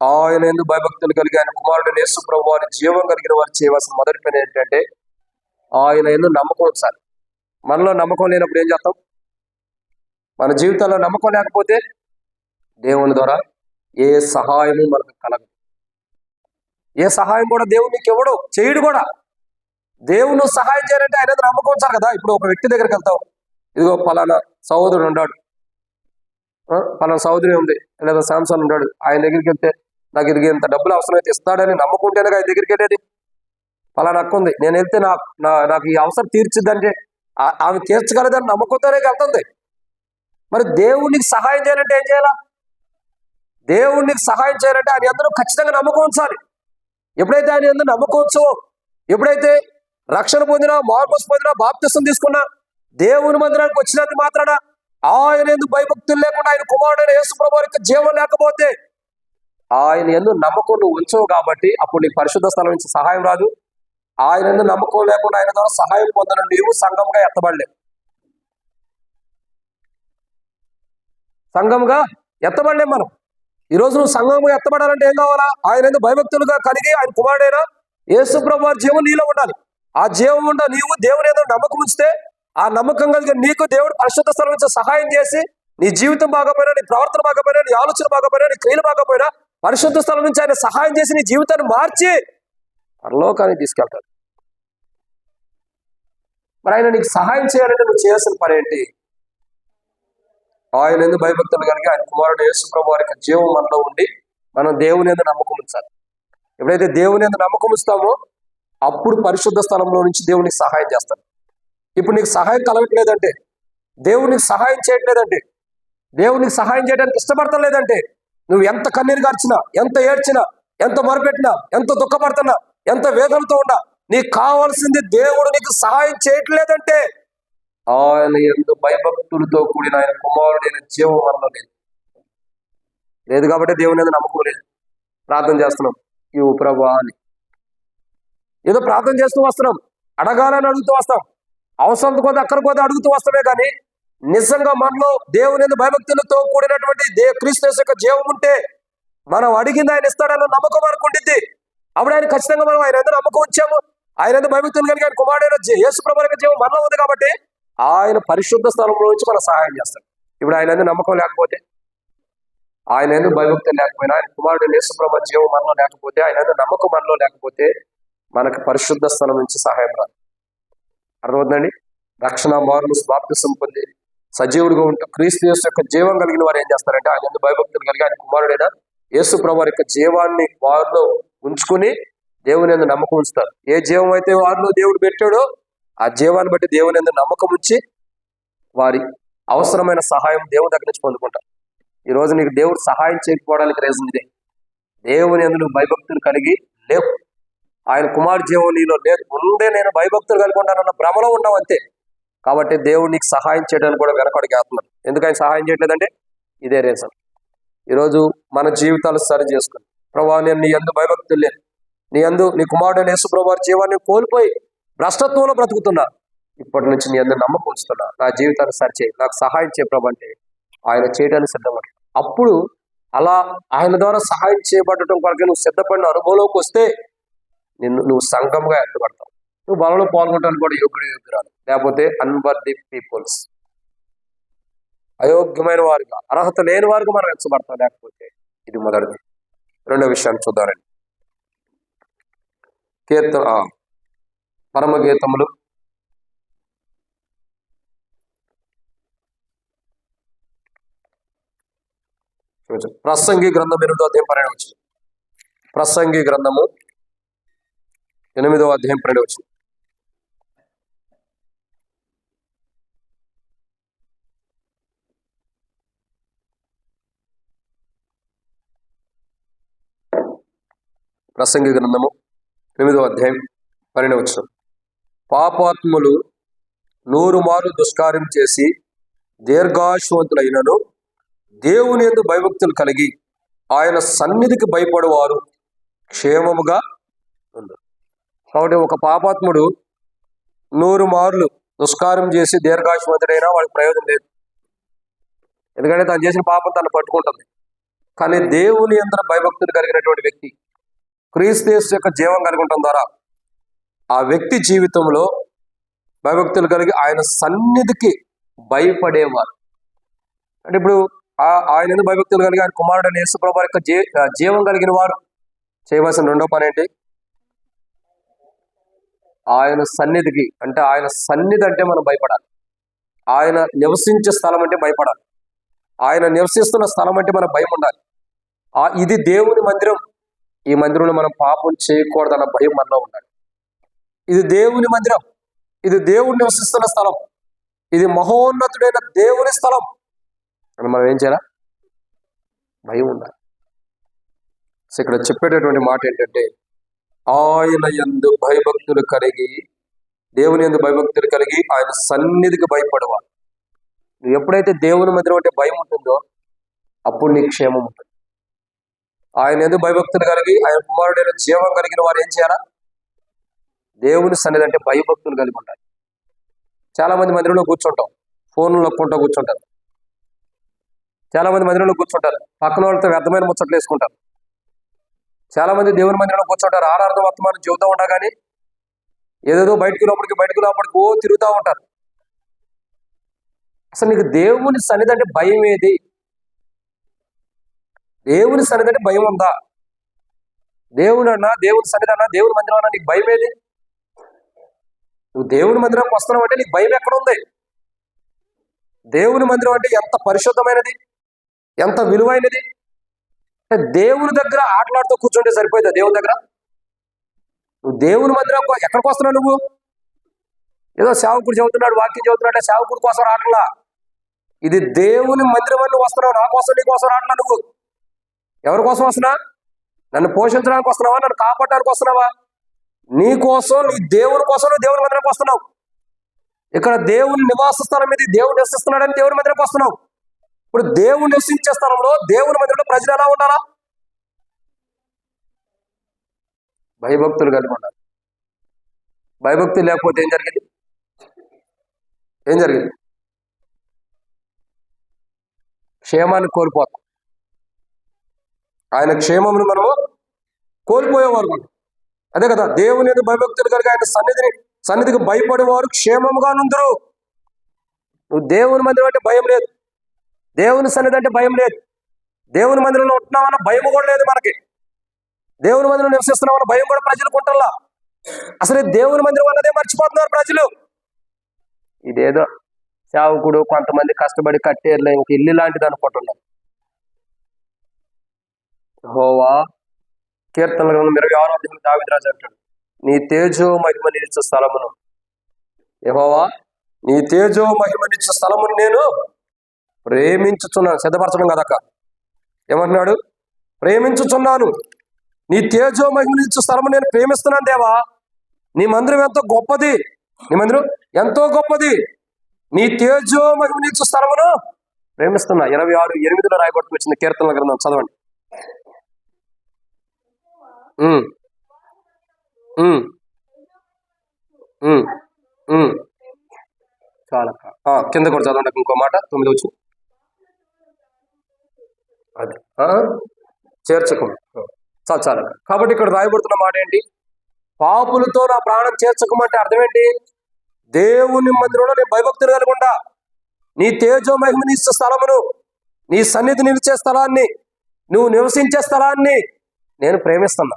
ఆయన ఎందుకు భయభక్తులు కలిగి ఆయన కుమారుడు యేసు ప్రభువు వారి జీవం కలిగిన వారు చేయవలసిన మొదటి పని ఏంటంటే ఆయన ఎందుకు నమ్మకం ఉంచాలి. మనలో నమ్మకం లేనప్పుడు ఏం చేస్తాం? మన జీవితంలో నమ్మకం లేకపోతే దేవుని ద్వారా ఏ సహాయము మనకు కలగదు. ఏ సహాయం కూడా దేవుడు నీకు ఇవ్వడు, చేయడు కూడా. దేవుడు సహాయం చేయాలంటే ఆయన నమ్మకం ఉంచాలి కదా. ఇప్పుడు ఒక వ్యక్తి దగ్గరికి వెళ్తావు, ఇదిగో పలానా సహోదరుడు ఉన్నాడు, పలానా సహోదరి ఉంది, లేదా శాంసన్ ఉన్నాడు, ఆయన దగ్గరికి వెళ్తే నాకు ఇది ఇంత డబ్బులు అవసరమైతే ఇస్తాడని నమ్మకుంటేనే ఆయన దగ్గరికి వెళ్ళేది. పలానా అక్క ఉంది, నేను వెళ్తే నాకు ఈ అవసరం తీర్చిద్దంటే ఆమె తీర్చగలదని నమ్మకంతోనే వెళ్తుంది. మరి దేవుడికి సహాయం చేయాలంటే ఏం చేయాలా? దేవుడికి సహాయం చేయాలంటే ఆయన అందరూ ఖచ్చితంగా నమ్మకం ఉంచాలి. ఎప్పుడైతే ఆయన ఎందుకు నమ్మకం ఉంచవో, ఎప్పుడైతే రక్షణ పొందినా, మార్మోస్ పొందినా, బాప్తిసం తీసుకున్నా, దేవుని మందిరానికి వచ్చినందుకు మాత్రాన ఆయన ఎందుకు భయభక్తులు లేకుండా ఆయన కుమారుడైన యేసు ప్రభువు యొక్క జీవం లేకపోతే ఆయన ఎందుకు నమ్మకం నువ్వు ఉంచవు కాబట్టి అప్పుడు నీకు పరిశుద్ధ స్థలం నుంచి సహాయం రాదు. ఆయన ఎందుకు నమ్మకం లేకుండా ఆయన ద్వారా సహాయం పొందడం నీవు సంఘంగా ఎత్తబడలేవు. సంఘంగా ఎత్తబడలేం మనం. ఈరోజు నువ్వు సంఘంగా ఎత్తబడాలంటే ఏం కావాలా? ఆయన ఎందుకు భయభక్తులుగా కలిగి ఆయన కుమారుడైన యేసు ప్రభువు వారి జీవం నీలో ఉండాలి. ఆ జీవం ఉండ నీవు దేవుని ఏదో నమ్మకం ఉంచితే ఆ నమ్మకం కలిగి నీకు దేవుడు పరిశుద్ధ స్థలం నుంచి సహాయం చేసి నీ జీవితం బాగపోయినా, నీ ప్రవర్తన బాగపోయినా, నీ ఆలోచన బాగపోయినా, నీ క్రియలు బాగపోయినా పరిశుద్ధ స్థలం నుంచి ఆయన సహాయం చేసి నీ జీవితాన్ని మార్చి పరలోకానికి తీసుకెళ్తాడు. మరి ఆయన నీకు సహాయం చేయాలంటే నువ్వు చేయాల్సిన పని ఏంటి? ఆయన ఎందుకు భయభక్తులు కలిగి ఆయన కుమారుడు యేసు ప్రభు వారి జీవం మనలో ఉండి మనం దేవుని యందు నమ్మకం ఉంచాలి. ఎప్పుడైతే దేవుని యందు నమ్మకం ఉంచుతామో అప్పుడు పరిశుద్ధ స్థలంలో నుంచి దేవునికి సహాయం చేస్తాడు. ఇప్పుడు నీకు సహాయం కలగట్లేదంటే, దేవునికి సహాయం చేయట్లేదంటే, దేవునికి సహాయం చేయడానికి ఇష్టపడతలేదంటే, నువ్వు ఎంత కన్నీరు గార్చినా, ఎంత ఏడ్చినా, ఎంత మొరపెట్టినా, ఎంత దుఃఖపడుతున్నా, ఎంత వేదనతో ఉన్నా, నీకు కావాల్సింది దేవుడు నీకు సహాయం చేయట్లేదంటే ఆయన ఎందు భయభక్తులతో కూడిన ఆయన కుమారుడైన జీవం మనలో లేదు కాబట్టి దేవుని మీద నమ్మకం లేదు. ప్రార్థన చేస్తున్నాం ఇవ్వు ప్రభువా అని, ఏదో ప్రార్థన చేస్తూ వస్తున్నాం, అడగాలని అడుగుతూ వస్తాం, అవసరం కొద్ది అక్కడికి కొద్ది అడుగుతూ వస్తామే కానీ నిజంగా మనలో దేవుని యందు భయభక్తులతో కూడినటువంటి క్రీస్తు యేసు యొక్క జీవం ఉంటే మనం అడిగింది ఆయన ఇస్తాడన్న నమ్మకం మనకు ఉండిద్ది. అప్పుడు ఆయన ఖచ్చితంగా మనం ఆయన ఎందుకు నమ్మకం ఉంచాము, ఆయన ఎందుకు భయభక్తులు కలిగి ఆయన కుమారుడైన యేసు ప్రభువు యొక్క జీవం మనలో ఉంది కాబట్టి ఆయన పరిశుద్ధ స్థలంలో నుంచి మనం సహాయం చేస్తాడు. ఇప్పుడు ఆయన ఎందుకు నమ్మకం లేకపోతే, ఆయన ఎందుకు భయభక్తులు లేకపోయినా, ఆయన కుమారుడు యేసు ప్రభువు జీవం మనలో లేకపోతే, ఆయన ఎందుకు నమ్మకం మనలో లేకపోతే మనకు పరిశుద్ధ స్థలం నుంచి సహాయం రాదు. అర్థమవుతుందండి? రక్షణ మారును బాప్తిసం పొంది సజీవుడిగా ఉంటూ క్రీస్తు యేసు యొక్క జీవం కలిగిన వారు ఏం చేస్తారంటే ఆయన ఎందుకు భయభక్తులు కలిగి ఆయన కుమారుడైన యేసు ప్రభువు యొక్క జీవాన్ని వారిలో ఉంచుకుని దేవుని యందు నమ్మకం ఉంచుతారు. ఏ జీవం అయితే వారిలో దేవుడు పెట్టాడో ఆ జీవాన్ని బట్టి దేవుని యందు నమ్మకం ఉంచి వారి అవసరమైన సహాయం దేవుని దగ్గర నుంచి పొందుకుంటారు. ఈ రోజు నీకు దేవుడు సహాయం చేయకపోవడానికి రీజన్ ఇదే. దేవుని యందు నువ్వు భయభక్తులు కలిగి లేవు, ఆయన కుమారు జీవం నీలో లేదు, ఉండే నేను భయభక్తులు కలిగి ఉంటానన్న భ్రమలో ఉన్నావు అంతే. కాబట్టి దేవుడు నీకు సహాయం చేయడానికి కూడా వెనకడికి ఆత్మలు. ఎందుకు ఆయన సహాయం చేయట్లేదంటే ఇదే రీజన్. ఈరోజు మన జీవితాలు సరి చేసుకుని ప్రభువా నేను నీ యందు భయభక్తులు లేదు, నీ కుమారుడు యేసు ప్రభువు వారి జీవాన్ని కోల్పోయి భ్రష్టత్వంలో బ్రతుకుతున్నా, ఇప్పటి నుంచి నీ యందు నమ్మకం ఉంచుతున్నా, నా జీవితాన్ని సరిచేయి, నాకు సహాయం చేయ ప్రభు అంటే ఆయన చేయడానికి సిద్ధపడ్డాడు. అప్పుడు అలా ఆయన ద్వారా సహాయం చేయబడటం కొరకు నువ్వు సిద్ధపడిన అనుభవంలోకి వస్తే నువ్వు సంఘంగా ఎత్తబడతావు. నువ్వు బలంలో పాల్గొనడానికి కూడా యోగ్యురాలు, లేకపోతే అన్వర్ది పీపుల్స్, అయోగ్యమైన వారుగా, అర్హత లేని వారుగా మనం ఎత్తబడతాం. లేకపోతే ఇది మొదటిది. రెండో విషయాన్ని చూద్దామండి. పరమ గీతములు 8వ ప్రసంగి గ్రంథం 8వ అధ్యాయం 12వ వచనం. ప్రసంగి గ్రంథము 8వ అధ్యాయం 12వ వచనం. ప్రసంగి గ్రంథము 8వ అధ్యాయం 12వ వచనం. పాపాత్ములు 100 మార్లు దుష్కార్యం చేసి దీర్ఘాయుష్మంతులైనను దేవుని యందు భయభక్తులు కలిగి ఆయన సన్నిధికి భయపడేవారు క్షేమముగా ఉన్నారు. కాబట్టి ఒక పాపాత్ముడు 100 మార్లు దుష్కార్యం చేసి దీర్ఘాయుష్మంతుడైనా వాడికి ప్రయోజనం లేదు. ఎందుకంటే తను చేసిన పాపం తను పట్టుకుంటుంది. కానీ దేవుని యందు భయభక్తులు కలిగినటువంటి వ్యక్తి క్రీస్తు యేసు యొక్క జీవం కలిగి ఉండటం ద్వారా ఆ వ్యక్తి జీవితంలో భయభక్తులు కలిగి ఆయన సన్నిధికి భయపడేవారు. అంటే ఇప్పుడు ఆయన ఎందుకు భయభక్తులు కలిగి ఆయన కుమారుడైన యేసు ప్రభువు యొక్క జీవం కలిగిన వారు చేయవలసిన రెండో పని ఏంటి? ఆయన సన్నిధికి, అంటే ఆయన సన్నిధి అంటే మనం భయపడాలి. ఆయన నివసించే స్థలం అంటే భయపడాలి. ఆయన నివసిస్తున్న స్థలం అంటే మనకు భయం ఉండాలి. ఇది దేవుని మందిరం, ఈ మందిరంలో మనం పాపం చేయకూడదన్న భయం మనలో ఉండాలి. ఇది దేవుని మందిరం, ఇది దేవుడు నివసిస్తున్న స్థలం, ఇది మహోన్నతుడైన దేవుని స్థలం అని మనం ఏం చేయాలి? భయం ఉండాలి. సో ఇక్కడ చెప్పేటటువంటి మాట ఏంటంటే ఆయన యందు భయభక్తులు కలిగి, దేవుని యందు భయభక్తులు కలిగి ఆయన సన్నిధికి భయపడేవారు. నువ్వు ఎప్పుడైతే దేవుని మందిరం అంటే భయం ఉంటుందో అప్పుడు నీకు క్షేమం ఉంటుంది. ఆయన యందు భయభక్తులు కలిగి ఆయన కుమారుడైన జీవం కలిగిన వారు ఏం చేయాలా? దేవుని సన్నిధి అంటే భయభక్తులు కలిగి ఉంటారు. చాలా మంది మందిరంలో కూర్చుంటాం, ఫోన్లు నొక్కుంటూ కూర్చుంటారు. చాలా మంది మందిరంలో కూర్చుంటారు, పక్కన వాళ్ళతో వ్యర్థమైన ముచ్చట్లు వేసుకుంటారు. చాలా మంది దేవుని మందిరంలో కూర్చుంటారు, ఆరాధన వర్తమానం చెబుతూ ఉండగానే ఏదేదో బయటికి లోపలికి ఓ తిరుగుతూ ఉంటారు. అసలు నీకు దేవుని సన్నిధి అంటే భయం ఏది? దేవుని సన్నిధి అంటే భయం ఉందా? దేవుని సన్నిధి అన్నా, దేవుని మందిరం అన్నా నీకు భయం ఏది? నువ్వు దేవుని మందిరానికి వస్తున్నావు అంటే నీకు భయం ఎక్కడ ఉంది? దేవుని మందిరం అంటే ఎంత పరిశుద్ధమైనది, ఎంత విలువైనది. దేవుని దగ్గర ఆటలాడుతూ కూర్చుంటే సరిపోయిందా? దేవుని దగ్గర నువ్వు దేవుని మందిరం ఎక్కడికి వస్తున్నావు? నువ్వు ఏదో సేవకుడు చెబుతున్నాడు, వాక్యం చెబుతున్నాడు, సేవకుడి కోసం రావట్లా. ఇది దేవుని మందిరం అని నువ్వు వస్తున్నావు. నా కోసం నీ కోసం రావట్లా. నువ్వు ఎవరి కోసం వస్తున్నా? నన్ను పోషించడానికి వస్తున్నావా? నన్ను కాపాడడానికి వస్తున్నావా? నీ కోసం, నీ దేవుని కోసం నువ్వు దేవుని మందిరానికి వస్తున్నావు. ఇక్కడ దేవుని నివాస స్థలం మీద దేవుడు నివసిస్తున్నాడని దేవుని మందిరానికి వస్తున్నావు. ఇప్పుడు దేవుడు నివసించే స్థలంలో, దేవుని మందిరంలో ప్రజలు ఎలా ఉండాలా? భయభక్తులు కలిగి ఉండాలి. భయభక్తులు లేకపోతే ఏం జరిగింది? క్షేమాన్ని కోల్పోతాం. ఆయన క్షేమమును మనము కోల్పోయేవారు. అదే కదా, దేవుని భయభక్తులు కలిగి ఆయన సన్నిధికి భయపడేవారు క్షేమముగా నుందురు. నువ్వు దేవుని మందిరం అంటే భయం లేదు, దేవుని సన్నిధి అంటే భయం లేదు, దేవుని మందిరంలో ఉంటున్నామన్న భయం కూడా లేదు మనకి. దేవుని మందిరం నివసిస్తున్నామన్న భయం కూడా ప్రజలకు ఉంటల్లా. అసలు దేవుని మందిరం అన్నదే మర్చిపోతున్నారు ప్రజలు. ఇదేదో సేవకుడు కొంతమంది కష్టపడి కట్టేర్లే ఇంక ఇల్లు లాంటిది అనుకుంటున్నారు. యెహోవా కీర్తనల గ్రంథం 26వ అధ్యాయంలో దావీదు రాజు అంటాడు, నీ తేజో మహిమనిచ్చే స్థలమును, యెహోవా నీ తేజో మహిమనిచ్చే స్థలమును నేను ప్రేమించుచున్నాను. సిద్ధపరచడం కదక్క, ఏమంటున్నాడు? ప్రేమించుచున్నాను. నీ తేజో మహిమనిచ్చే స్థలము నేను ప్రేమిస్తున్నాను దేవా. నీ మందిరం ఎంతో గొప్పది, నీ మందిరం ఎంతో గొప్పది. నీ తేజో మహిమనిచ్చే స్థలమును ప్రేమిస్తున్నా. 26:8 రాయబడుతూ వచ్చింది కీర్తనల గ్రంథం, చదవండి. చాలా కింద కూడా చదవండి ఇంకో మాట, 9 వచ్చి అది చేర్చకు. చాలా. కాబట్టి ఇక్కడ రాయబడుతున్న మాట ఏంటి? పాపులతో నా ప్రాణం చేర్చకమంటే అర్థం ఏంటి? దేవుని మందిరంలో నేను భయభక్తులు కలగకుండా నీ తేజో మహిమనిచ్చే స్థలమును, నీ సన్నిధి నిలిచే స్థలాన్ని, నువ్వు నివసించే స్థలాన్ని నేను ప్రేమిస్తున్నా.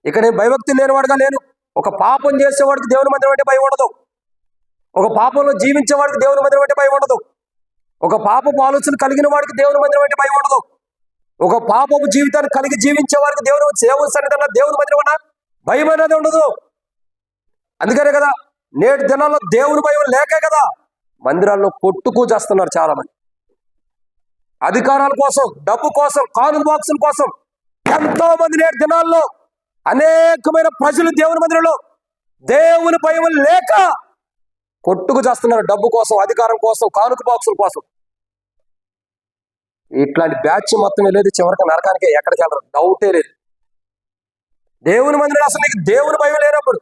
ఇక నేను భయభక్తి లేనివాడుగా లేను. ఒక పాపం చేసేవాడికి దేవుని మందిరం అంటే భయం ఉండదు. ఒక పాపంలో జీవించేవాడికి దేవుని మందిరం అంటే భయం ఉండదు. ఒక పాపపు ఆలోచన కలిగిన వాడికి దేవుని మందిరం అంటే భయం ఉండదు. ఒక పాపపు జీవితాన్ని కలిగి జీవించే వారికి దేవుని సన్నిధిలో దేవుని మందిరం అన్న భయం అనేది ఉండదు. అందుకనే కదా నేటి దినాల్లో దేవుని భయం లేకే కదా మందిరాల్లో కొట్టుకు చేస్తున్నారు చాలా మంది. అధికారాల కోసం, డబ్బు కోసం, కానుక బాక్సుల కోసం ఎంతో మంది నేటి దినాల్లో అనేకమైన ప్రజలు దేవుని మందిరంలో దేవుని భయం లేక కొట్టుకు చేస్తున్నారు. డబ్బు కోసం, అధికారం కోసం, కానుక బాక్సుల కోసం. ఇట్లాంటి బ్యాచ్ మొత్తం వెళ్ళేది చివరికి నరకానికే, ఎక్కడికి వెళ్ళరు, డౌటే లేదు. దేవుని మందిరం అసలు నీకు దేవుని భయం లేనప్పుడు,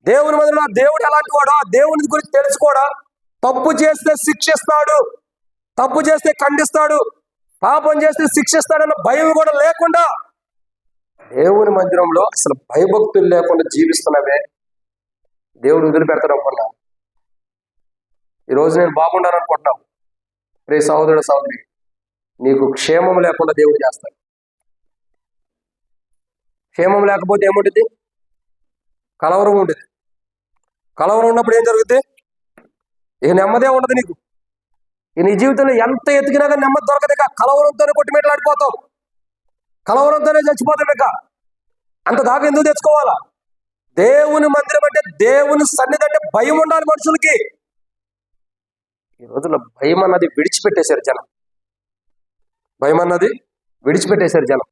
దేవుని మందిరంలో దేవుడు ఎలాంటి వాడో ఆ దేవుని గురించి తెలుసుకోవడా, తప్పు చేస్తే శిక్షిస్తాడు, తప్పు చేస్తే ఖండిస్తాడు, పాపం చేస్తే శిక్షిస్తాడన్న భయం కూడా లేకుండా దేవుని మందిరంలో అసలు భయభక్తులు లేకుండా జీవిస్తున్నావే, దేవుడు వదిలిపెడతాడు అనుకున్నా. ఈరోజు నేను బాగుండాను అనుకుంటున్నావు. రే సహోదరుడు, సహోదరి, నీకు క్షేమం లేకుండా దేవుడు చేస్తాడు. క్షేమం లేకపోతే ఏముంటుంది? కలవరం ఉంటుంది. కలవరం ఉన్నప్పుడు ఏం జరుగుతుంది? ఇక నెమ్మదే ఉండదు నీకు. నీ జీవితంలో ఎంత ఎతికినా కానీ నెమ్మది దొరకదు. ఇక కలవరంతోనే కొట్టిమెట్లాడిపోతావు, కలవరంతోనే చచ్చిపోతాం. ఇక అంత దాకా ఎందుకు తెచ్చుకోవాలా? దేవుని మందిరం అంటే, దేవుని సన్నిధి అంటే భయం ఉండాలి మనుషులకి. ఈ రోజుల్లో భయం అన్నది విడిచిపెట్టేశారు జనం. భయం అన్నది విడిచిపెట్టేశారు జనం.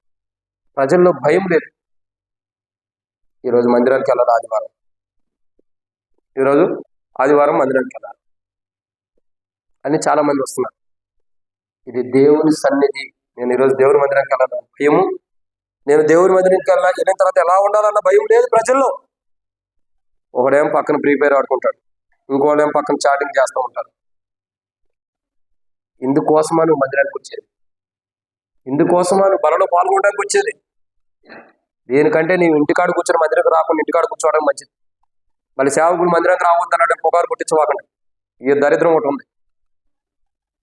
ప్రజల్లో భయం లేదు. ఈరోజు మందిరానికి వెళ్ళాలి, ఈరోజు ఆదివారం మందిరానికి వెళ్ళాలి అని చాలా మంది వస్తున్నారు. ఇది దేవుని సన్నిధి. నేను ఈరోజు దేవుని మందిరానికి వెళ్ళాలి భయము. నేను దేవుని మందిరానికి వెళ్ళిన తర్వాత ఎలా ఉండాలన్న భయం లేదు ప్రజల్లో. ఒకడేం పక్కన ఫ్రీ ఫైర్ ఆడుకుంటాడు, ఇంకోడేం పక్కన చాటింగ్ చేస్తూ ఉంటారు. ఇందుకోసమా నువ్వు మందిరానికి వచ్చేది? ఇందుకోసమా నువ్వు బలలో పాల్గొనడానికి వచ్చేది? దేనికంటే నీవు ఇంటికాడ కూర్చొని మందిరానికి రాకుండా ఇంటికాడ కూర్చోవడం మంచిది. మళ్ళీ సేవకులు మందిరానికి రావద్దన్నాడు పొగారు పుట్టించవాకండి. ఈ దరిద్రం ఒకటి ఉంది.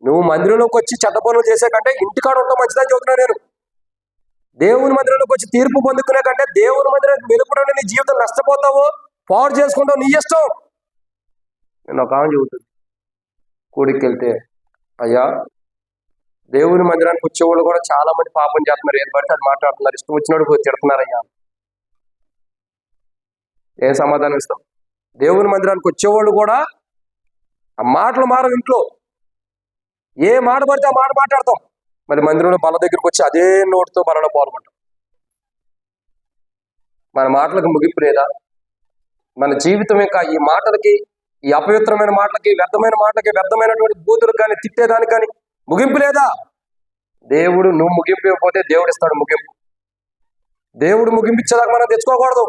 నువ్వు మందిరంలోకి వచ్చి చెడ్డ పనులు చేసే కంటే ఇంటికాడ ఉంటావు మంచిదని చెబుతున్నాను నేను. దేవుని మందిరంలోకి వచ్చి తీర్పు పొందుకునే కంటే దేవుని మందిరానికి వెలుపడని నీ జీవితం నష్టపోతావు, పాడు చేసుకుంటావు, నీ ఇష్టం. నేను ఒక ఆమె చెబుతుంది, కూడికి వెళ్తే, అయ్యా దేవుని మందిరానికి వచ్చేవాళ్ళు కూడా చాలా మంది పాపం చేస్తున్నారు, ఏది పడితే అది మాట్లాడుతున్నారు, ఇష్టం వచ్చినప్పుడు తిడుతున్నారయ్యా. ఏం సమాధానం ఇస్తాం? దేవుని మందిరానికి వచ్చేవాళ్ళు కూడా ఆ మాటలు మారం, ఇంట్లో ఏ మాట పడితే ఆ మాట మాట్లాడతాం, మరి మందిరంలో బల దగ్గరికి వచ్చి అదే నోటితో బలలో పాల్గొంటాం. మన మాటలకు ముగింపు లేదా? మన జీవితం ఇంకా ఈ మాటలకి, ఈ అపవిత్రమైన మాటలకి, వ్యర్థమైన మాటలకి, వ్యర్థమైనటువంటి బూతులకు కానీ, తిట్టేదానికి కానీ ముగింపు లేదా? దేవుడు, నువ్వు ముగింపు ఇవ్వకపోతే దేవుడు ఇస్తాడు ముగింపు. దేవుడు ముగింపు ఇచ్చేదాకా మనం తెచ్చుకోకూడదు.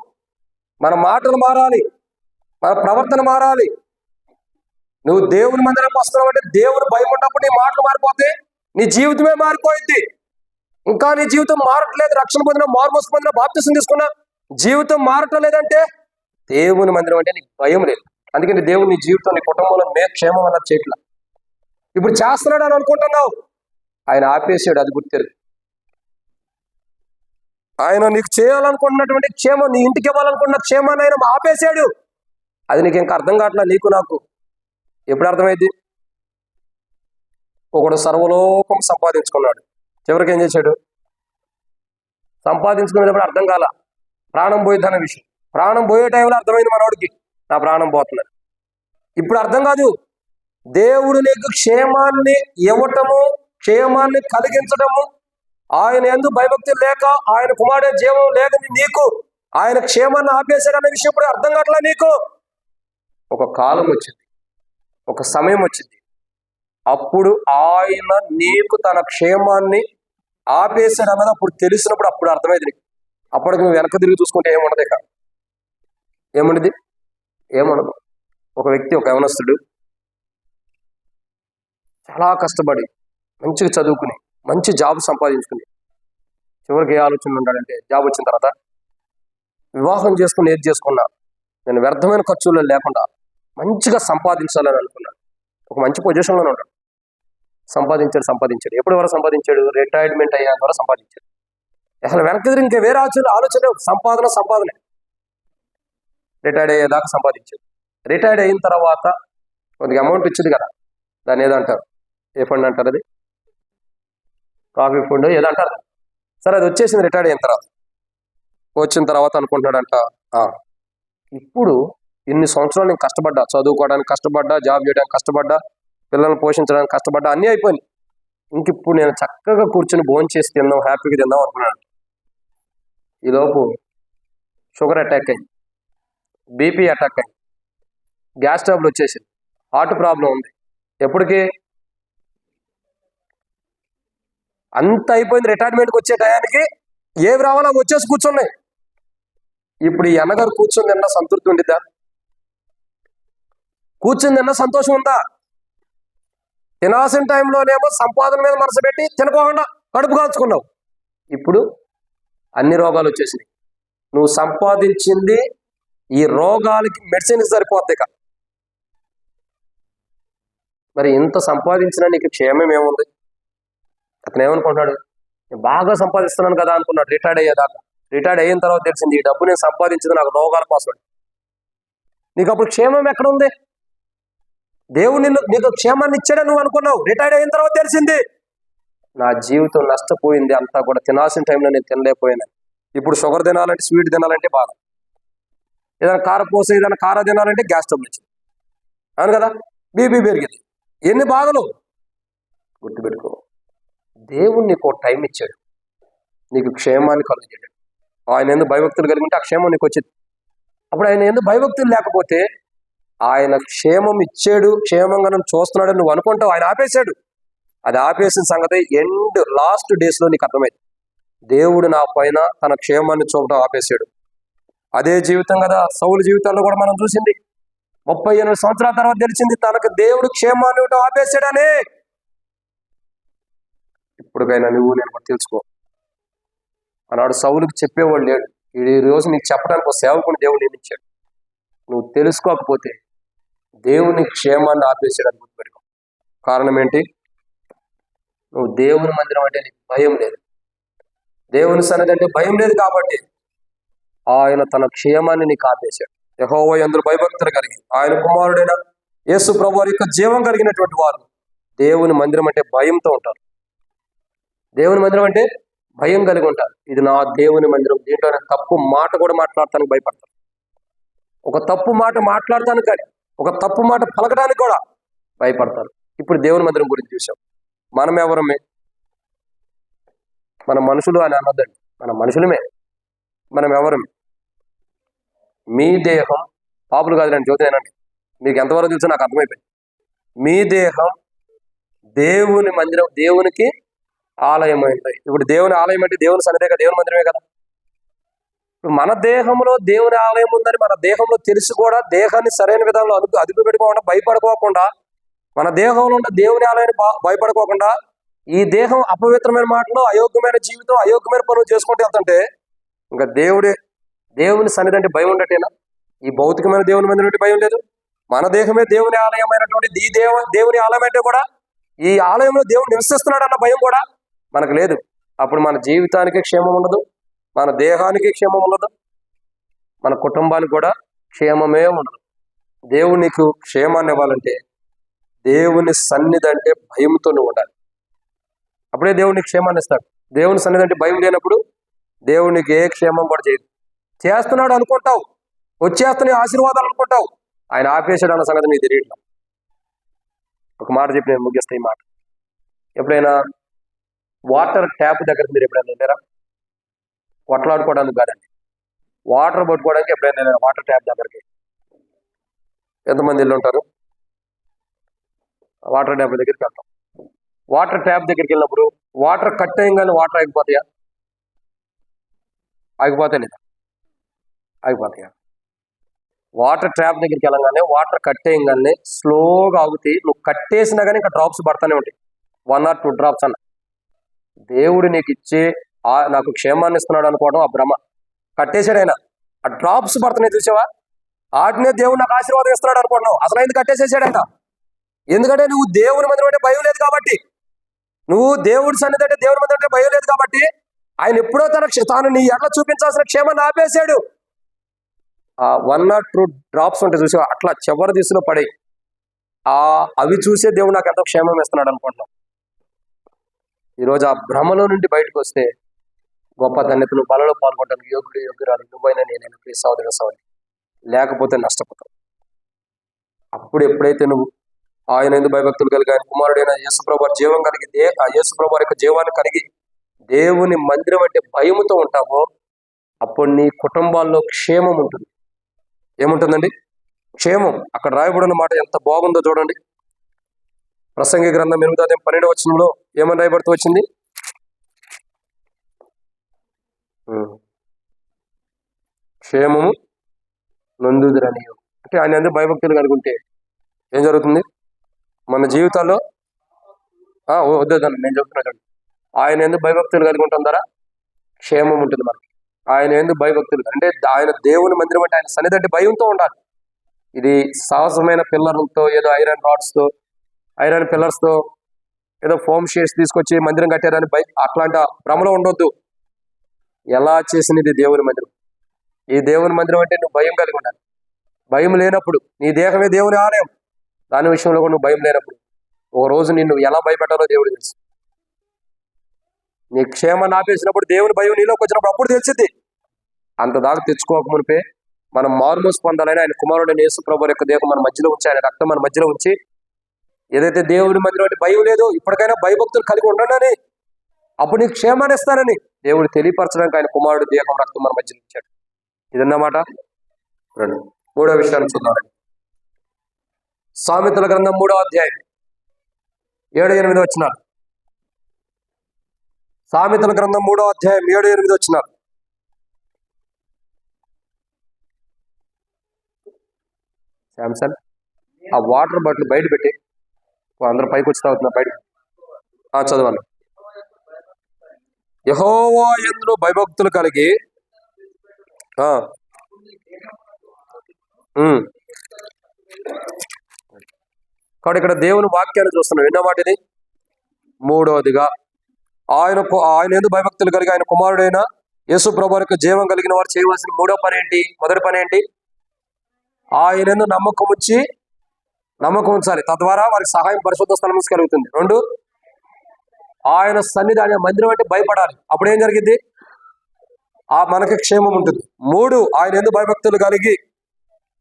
మన మాటలు మారాలి, మన ప్రవర్తన మారాలి. నువ్వు దేవుని మందిరానికి వస్తున్నావు అంటే దేవుని భయం ఉన్నప్పుడు నీ మాటలు మారిపోతే నీ జీవితమే మారిపోయింది. ఇంకా నీ జీవితం మారట్లేదు, రక్షణ పొందిన, మారుమోసు పొందిన, బాప్తిసం తీసుకున్నా, జీవితం మారటం లేదంటే దేవుని మందిరం అంటే నీకు భయం లేదు. అందుకని దేవుడు నీ జీవితం, నీ కుటుంబంలో క్షేమం అన్నది చేయట్లా. ఇప్పుడు చేస్తున్నాడు అని అనుకుంటున్నావు, ఆయన ఆపేసాడు, అది గుర్తెరుగు. ఆయన నీకు చేయాలనుకున్నటువంటి క్షేమం, నీ ఇంటికి ఇవ్వాలనుకున్న క్షేమాన్ని ఆయన ఆపేశాడు. అది నీకు ఇంకా అర్థం కావట్లా, నీకు నాకు. ఎప్పుడు అర్థమైంది? ఒకడు సర్వలోకం సంపాదించుకున్నాడు, చివరికి ఏం చేశాడు? సంపాదించుకునేటప్పుడు అర్థం కాల, ప్రాణం పోయిద్దన్న విషయం. ప్రాణం పోయే టైంలో అర్థమైంది మనోడికి, నా ప్రాణం పోతున్నది. ఇప్పుడు అర్థం కాదు. దేవుడు నీకు క్షేమాన్ని ఇవ్వటము, క్షేమాన్ని కలిగించటము, ఆయన యందు భయభక్తి లేక, ఆయన కుమారుడే జీవం లేదని నీకు ఆయన క్షేమాన్ని ఆపేశాడన్న విషయం ఇప్పుడు అర్థం కావట్లా నీకు. ఒక కాలం వచ్చింది, ఒక సమయం వచ్చింది, అప్పుడు ఆయన నీకు తన క్షేమాన్ని ఆపేశాడు అన్నది అప్పుడు తెలిసినప్పుడు, అప్పుడు అర్థమైంది నీకు. అప్పటికి నువ్వు వెనక తిరిగి చూసుకుంటే ఏముండదు, ఇక ఏముండదు, ఏముండదు. ఒక వ్యక్తి, ఒక యవనస్తుడు చాలా కష్టపడి మంచిగా చదువుకుని మంచి జాబ్ సంపాదించుకుని చివరికి ఏ ఆలోచన ఉంటాడంటే, జాబ్ వచ్చిన తర్వాత వివాహం చేసుకుని ఏది చేసుకున్నా నేను వ్యర్థమైన ఖర్చులు లేకుండా మంచిగా సంపాదించాలని అనుకున్నాడు. ఒక మంచి పొజిషన్లోనే ఉన్నాడు. సంపాదించాడు. ఎప్పటి వరకు సంపాదించాడు? రిటైర్మెంట్ అయ్యేంత వరకు సంపాదించాడు. అసలు వెనక్కి ఇంకా వేరే ఆలోచన సంపాదనే. రిటైర్డ్ అయ్యేదాకా సంపాదించాడు. రిటైర్డ్ అయిన తర్వాత కొద్దిగా అమౌంట్ ఇచ్చింది కదా, దాన్ని ఏదంటారు? ఏ ఫండ్ అంటారు? అది కాఫీ ఫండ్ ఏదంటారు. సరే, అది వచ్చేసింది. రిటైర్డ్ అయిన తర్వాత వచ్చిన తర్వాత అనుకుంటున్నాడంట, ఇప్పుడు ఇన్ని సంవత్సరాలు నేను కష్టపడ్డా, చదువుకోవడానికి కష్టపడ్డా, జాబ్ చేయడానికి కష్టపడ్డా, పిల్లల్ని పోషించడానికి కష్టపడ్డా, అన్నీ అయిపోయింది. ఇంక ఇప్పుడు నేను చక్కగా కూర్చొని భోజనం చేసి తిందాం, హ్యాపీగా తిందాం అనుకున్నాను. ఈలోపు షుగర్ అటాక్ అయింది, బీపీ అటాక్ అయింది, గ్యాస్ ట్రబుల్ వచ్చేసింది, హార్ట్ ప్రాబ్లం ఉంది. ఎప్పటికీ అంత అయిపోయింది. రిటైర్మెంట్కి వచ్చే టయానికి ఏవి రావాలో అవి వచ్చేసి కూర్చున్నాయి. ఇప్పుడు ఈ అన్నగారు కూర్చుని తిన్నా సంతృప్తి ఉండిద్దా? కూర్చుని తిన్నా సంతోషం ఉందా? తినాల్సిన టైంలోనేమో సంపాదన మీద మనసు పెట్టి తినకోకుండా కడుపు కాల్చుకున్నావు. ఇప్పుడు అన్ని రోగాలు వచ్చేసినాయి. నువ్వు సంపాదించింది ఈ రోగాలకి మెడిసిన్ సరిపోద్ది. మరి ఇంత సంపాదించినా నీకు క్షేమం ఏముంది? అతను ఏమనుకుంటున్నాడు? నేను బాగా సంపాదిస్తున్నాను కదా అనుకున్నాడు రిటైర్డ్ అయ్యేదాకా. రిటైర్డ్ అయిన తర్వాత తెలిసింది, ఈ డబ్బు నేను సంపాదించింది నాకు రోగాల కోసం. నీకు అప్పుడు క్షేమం ఎక్కడ ఉంది? దేవుడు నీకు క్షేమాన్ని ఇచ్చాడే నువ్వు అనుకున్నావు. రిటైర్డ్ అయిన తర్వాత తెలిసింది, నా జీవితం నష్టపోయింది, అంతా కూడా తినాల్సిన టైంలో నేను తినలేకపోయాను. ఇప్పుడు షుగర్ తినాలంటే, స్వీట్ తినాలంటే బాధ, ఏదైనా కారపూస, ఏదైనా కార తినాలంటే గ్యాస్ ట్రబుల్ వచ్చింది, అవును కదా, బీపీ పెరిగింది. ఎన్ని బాధలు! గుర్తుపెట్టుకో, దేవుడు నీకు ఒక టైం ఇచ్చాడు, నీకు క్షేమాన్ని కలిగించాడు. ఆయన ఎందుకు భయభక్తులు కలిగి ఉంటే ఆ క్షేమం నీకు వచ్చింది. అప్పుడు ఆయన ఎందుకు భయభక్తులు లేకపోతే ఆయన క్షేమం ఇచ్చాడు, క్షేమంగా నన్ను చూస్తున్నాడు నువ్వు అనుకుంటావు, ఆయన ఆపేశాడు. అది ఆపేసిన సంగతి లాస్ట్ డేస్లో నీకు అర్థమైంది. దేవుడు నా పైన తన క్షేమాన్ని చూపడం ఆపేశాడు. అదే జీవితం కదా సౌలు జీవితంలో కూడా మనం చూసింది. 38 సంవత్సరాల తర్వాత తెలిసింది తనకు దేవుడు క్షేమాన్ని ఇవ్వడం ఆపేశాడని. ఇప్పటికైనా నువ్వు నేను కూడా తెలుసుకో. ఆనాడు సౌలుకి చెప్పేవాడు లేడు, ఈ రోజు నీకు చెప్పడానికి ఒక సేవకుని దేవుడు నియమించాడు. నువ్వు తెలుసుకోకపోతే దేవుని క్షేమాన్ని ఆపేసాడని గుర్తుపెట్టుకో. కారణం ఏంటి? నువ్వు దేవుని మందిరం అంటే నీకు భయం లేదు, దేవుని సన్నిధి అంటే భయం లేదు, కాబట్టి ఆయన తన క్షేమాన్ని నీకు ఆపేశాడు. యెహోవా యందు భయభక్తులు కలిగి ఆయన కుమారుడైన యేసు ప్రభువారి యొక్క జీవం కలిగినటువంటి వారు దేవుని మందిరం అంటే భయంతో ఉంటారు. దేవుని మందిరం అంటే భయం కలిగి ఉంటారు. ఇది నా దేవుని మందిరం, దీంట్లో తప్పు మాట కూడా మాట్లాడటానికి భయపడతారు. ఒక తప్పు మాట మాట్లాడటానికి కానీ ఒక తప్పు మాట పలకడానికి కూడా భయపడతారు. ఇప్పుడు దేవుని మందిరం గురించి చూసాం. మనం ఎవరమే? మన మనుషులు అని అనొద్దండి, మన మనుషులమే. మనం ఎవరమే? మీ దేహం పాపులు కాదులేండి, జ్యోతినండి. మీకు ఎంతవరకు తెలుసో నాకు అర్థమైపోయింది. మీ దేహం దేవుని మందిరం, దేవునికి ఆలయం అయింది. ఇప్పుడు దేవుని ఆలయం అంటే దేవుని సన్నిధే కదా, దేవుని మందిరమే కదా. ఇప్పుడు మన దేహంలో దేవుని ఆలయం ఉందని మన దేహంలో తెలిసి కూడా దేహాన్ని సరైన విధంలో అదుపు పెట్టుకోకుండా భయపడుకోకుండా, మన దేహంలో ఉన్న దేవుని ఆలయాన్ని భయపడుకోకుండా ఈ దేహం అపవిత్రమైన మాటలు, అయోగ్యమైన జీవితం, అయోగ్యమైన పనులు చేసుకుంటూ వెళ్తుంటే ఇంకా దేవుని సన్నిధి అంటే భయం ఉండటేనా? ఈ భౌతికమైన దేవుని మందిరం అంటే భయం లేదు. మన దేహమే దేవుని ఆలయమైనటువంటి ఈ దేవుని ఆలయం అంటే కూడా ఈ ఆలయంలో దేవుడు నివసిస్తున్నాడు అన్న భయం కూడా మనకు లేదు. అప్పుడు మన జీవితానికి క్షేమం ఉండదు, మన దేహానికి క్షేమం ఉండదు, మన కుటుంబానికి కూడా క్షేమమే ఉండదు. దేవుడు నీకు క్షేమాన్ని ఇవ్వాలంటే దేవుని సన్నిధి అంటే భయంతో నువ్వు ఉండాలి. అప్పుడే దేవుడికి క్షేమాన్ని ఇస్తాడు. దేవుని సన్నిధి అంటే భయం లేనప్పుడు దేవునికి ఏ క్షేమం కూడా చేయదు. చేస్తున్నాడు అనుకుంటావు, వచ్చేస్తున్న ఆశీర్వాదాలు అనుకుంటావు, ఆయన ఆపేశాడు అన్న సంగతి నీకు తెలియట్లా. ఒక మాట చెప్పి నేను ముగిస్తే ఈ మాట. ఎప్పుడైనా వాటర్ ట్యాప్ దగ్గర మీరు ఎప్పుడైనా వెళ్ళారా? కొట్లాడుకోవడానికి కాదండి, వాటర్ పట్టుకోవడానికి ఎప్పుడైనా వెళ్ళారా వాటర్ ట్యాప్ దగ్గరికి? ఎంతమంది వెళ్ళి ఉంటారు? వాటర్ ట్యాప్ దగ్గరికి వెళ్తాం. వాటర్ ట్యాప్ దగ్గరికి వెళ్ళినప్పుడు వాటర్ కట్ అయ్యంగానే వాటర్ ఆగిపోతాయా? ఆగిపోతాయా? వాటర్ ట్యాప్ దగ్గరికి వెళ్ళగానే వాటర్ కట్టేయంగానే స్లోగా ఆగుతాయి. నువ్వు కట్టేసినా కానీ ఇంకా డ్రాప్స్ పడతానే ఉంటాయి, 1 or 2 డ్రాప్స్ అన్న. దేవుడు నీకు ఇచ్చే నాకు క్షేమాన్ని ఇస్తున్నాడు అనుకోవడం ఆ భ్రమ. కట్టేశాడు ఆయన, ఆ డ్రాప్స్ పడుతున్నాయి చూసావా? వాటినే దేవుడు నాకు ఆశీర్వాదం ఇస్తున్నాడు అనుకోవడం. అసలు ఆయన కట్టేసేసాడు ఆయన. ఎందుకంటే నువ్వు దేవుని మందిరం అంటే భయం లేదు కాబట్టి, నువ్వు దేవుడి సన్నిధి అంటే దేవుని మందిరం అంటే భయం లేదు కాబట్టి ఆయన ఎప్పుడో తాను నీ ఎట్లా చూపించాల్సిన క్షేమాన్ని ఆపేశాడు. ఆ 1 or 2 డ్రాప్స్ ఉంటే చూసి అట్లా చివరి దిశలో పడి అవి చూసే దేవుడు నాకు ఎంతో క్షేమం ఇస్తున్నాడు అనుకుంటున్నాం. ఈరోజు ఆ భ్రమలో నుండి బయటకు వస్తే గొప్ప ధన్యతలు బలలో పాల్గొనడానికి యోగ్యురాలు నువ్వైనా నేనైనా ప్రియ సహోదర సహోదరి, లేకపోతే నష్టపోతావు. అప్పుడు ఎప్పుడైతే నువ్వు ఆయన ఎందుకు భయభక్తులు కలిగి ఆయన కుమారుడైన యేసుప్రభు జీవం కలిగి ఆ యేసుప్రభు యొక్క జీవాన్ని కలిగి దేవుని మందిరం అంటే భయముతో ఉంటావో అప్పుడు నీ కుటుంబాల్లో క్షేమం ఉంటుంది. ఏముంటుందండి? క్షేమం. అక్కడ రాయబడిన మాట ఎంత బాగుందో చూడండి. ప్రసంగి గ్రంథం 8వ వచనంలో ఏమని రాయబడుతూ వచ్చింది? క్షేమము నొందుదురని. అంటే ఆయన ఎందుకు భయభక్తులు కలిగి ఉంటే ఏం జరుగుతుంది మన జీవితాల్లో? వద్దని నేను చెప్తున్నా. ఆయన ఎందుకు భయభక్తులు కలిగి ఉంటాం ద్వారా క్షేమం ఉంటుంది మనకి. ఆయన ఎందుకు భయభక్తులు అంటే ఆయన దేవుని మందిరం అంటే ఆయన సన్నిధి అంటే భయంతో ఉండాలి. ఇది సహజమైన పిల్లర్లతో, ఏదో ఐరన్ పిల్లర్స్తో ఏదో ఫోమ్ షీట్స్ తీసుకొచ్చి మందిరం కట్టారని అట్లాంటి భ్రమలో ఉండొద్దు. ఎలా చేసినది దేవుని మందిరం. ఈ దేవుని మందిరం అంటే నువ్వు భయం కలిగి ఉండాలి. భయం లేనప్పుడు నీ దేహమే దేవుని ఆలయం, దాని విషయంలో కూడా నువ్వు భయం లేనప్పుడు ఒక రోజు నిన్ను ఎలా భయపెట్టాలో దేవుడు తెలుసు. నీ క్షేమాన్ని ఆపేసినప్పుడు దేవుని భయం నీలోకి వచ్చినప్పుడు అప్పుడు తెలిసింది. అంత దాకా తెచ్చుకోక మునిపే మనం మారుమూసి పొందాలని ఆయన కుమారుడైన యేసుప్రభువు యొక్క దేహం మన మధ్యలో ఉంచి, ఆయన రక్తం మన మధ్యలో ఉంచి, ఏదైతే దేవుని మందిరం అంటే భయం లేదు ఇప్పటికైనా భయభక్తులు కలిగి ఉండండి, అప్పుడు నీకు క్షేమాన్ని ఇస్తానని దేవుడు తెలియపరచడానికి ఆయన కుమారుడు దేహం రక్తం మన మధ్యలో ఉంచాడు. ఇదన్నమాట. 3వ విషయాన్ని చూద్దామండి. సామెతల గ్రంథం 3వ అధ్యాయం 7-8 వచనాలు. సామెతల గ్రంథం 3వ అధ్యాయం 7-8 వచనాలు. శాంసన్ ఆ వాటర్ బాటిల్ బయట పెట్టి అందరూ పైకి వచ్చి తాగుతున్నారు బయట. చదవాలి. యెహోవా యందు భయభక్తులు కలిగి కాబట్టి ఇక్కడ దేవుని వాక్యాన్ని చూస్తున్నాం. ఎన్నో వాటిది? 3వదిగా ఆయన ఎందుకు భయభక్తులు కలిగి ఆయన కుమారుడైన యేసుప్రభువు యొక్క జీవం కలిగిన వారు చేయవలసిన 3వ పని ఏంటి? మొదటి పని ఏంటి? ఆయన నమ్మకం ఉంచాలి. తద్వారా వారికి సహాయం పరిశుద్ధ స్థలం నుంచి కలుగుతుంది. 2, ఆయన సన్నిధాన మందిరం అంటే భయపడాలి. అప్పుడు ఏం జరిగింది? మనకి క్షేమం ఉంటుంది. 3, ఆయన ఎందుకు భయభక్తులు కలిగి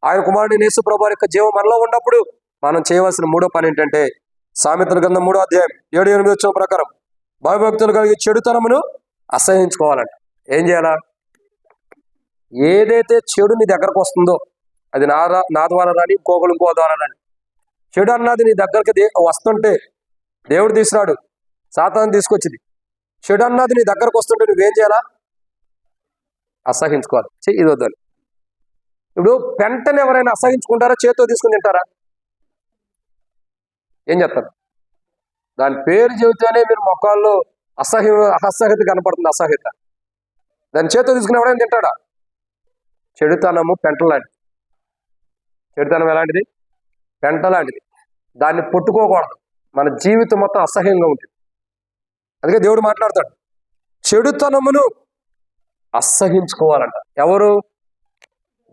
ఆయన కుమారుడిని యేసు ప్రభువు యొక్క జీవం మనలో ఉన్నప్పుడు మనం చేయవలసిన 3వ పని ఏంటంటే, సామెతల గ్రంథం 3వ అధ్యాయం 7-8 వచనం ప్రకారం భయభక్తులు కలిగి చెడుతనమును అసహించుకోవాలంట. ఏం చేయాలా? ఏదైతే చెడు నీ దగ్గరకు వస్తుందో, అది నా ద్వారా రాని, ఇంకో ద్వారా రాని, చెడు అన్నది నీ దగ్గరికి వస్తుంటే దేవుడు తీసుకురాడు, సాతాను తీసుకొచ్చింది. చెడు అన్నది నీ దగ్గరకు వస్తుంటే నువ్వేం చేయాలా? అసహించుకోవాలి. ఇది వద్దని. ఇప్పుడు పెంటను ఎవరైనా అసహించుకుంటారా? చేతితో తీసుకుని తింటారా? ఏం చెప్తారు? దాని పేరు చెబితేనే మీరు మొక్కల్లో అసహ్యత కనపడుతుంది. అసహ్యత. దాని చేతితో తీసుకుని ఎవరైనా తింటాడా? చెడుతనము పెంట లాంటిది. చెడుతనం ఎలాంటిది? పెంట లాంటిది. దాన్ని పట్టుకోకూడదు. మన జీవితం మొత్తం అసహ్యంగా ఉంటుంది. అందుకే దేవుడు మాట్లాడతాడు, చెడుతనమును అసహించుకోవాలంట. ఎవరు?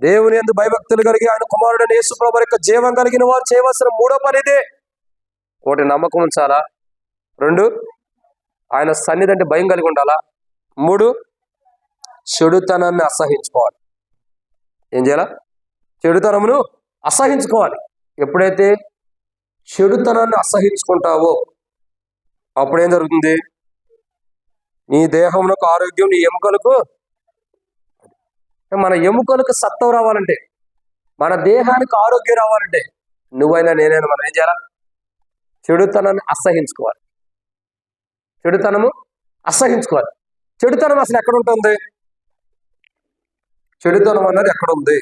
దేవుని యందు భయభక్తులు కలిగి ఆయన కుమారుడైన యేసు ప్రభువు యొక్క జీవం కలిగిన వారు చేయవలసిన 3వ పని ఇదే. 1, నమ్మకం ఉంచాలా. 2, ఆయన సన్నిధి అంటే భయం కలిగి ఉండాలా. 3, చెడుతనాన్ని అసహించుకోవాలి. ఏం చేయాలా? చెడుతనమును అసహించుకోవాలి. ఎప్పుడైతే చెడుతనాన్ని అసహించుకుంటావో అప్పుడేం జరుగుతుంది? నీ దేహమునకు ఆరోగ్యం, నీ ఎముకలకు, మన ఎముకలకు సత్వం రావాలంటే, మన దేహానికి ఆరోగ్యం రావాలంటే నువ్వైనా నేనైనా మనం ఏం చేయాలా? చెడుతనాన్ని అసహించుకోవాలి. చెడుతనము అసహించుకోవాలి. చెడుతనం అసలు ఎక్కడ ఉంటుంది? చెడుతనం అన్నది ఎక్కడుంది?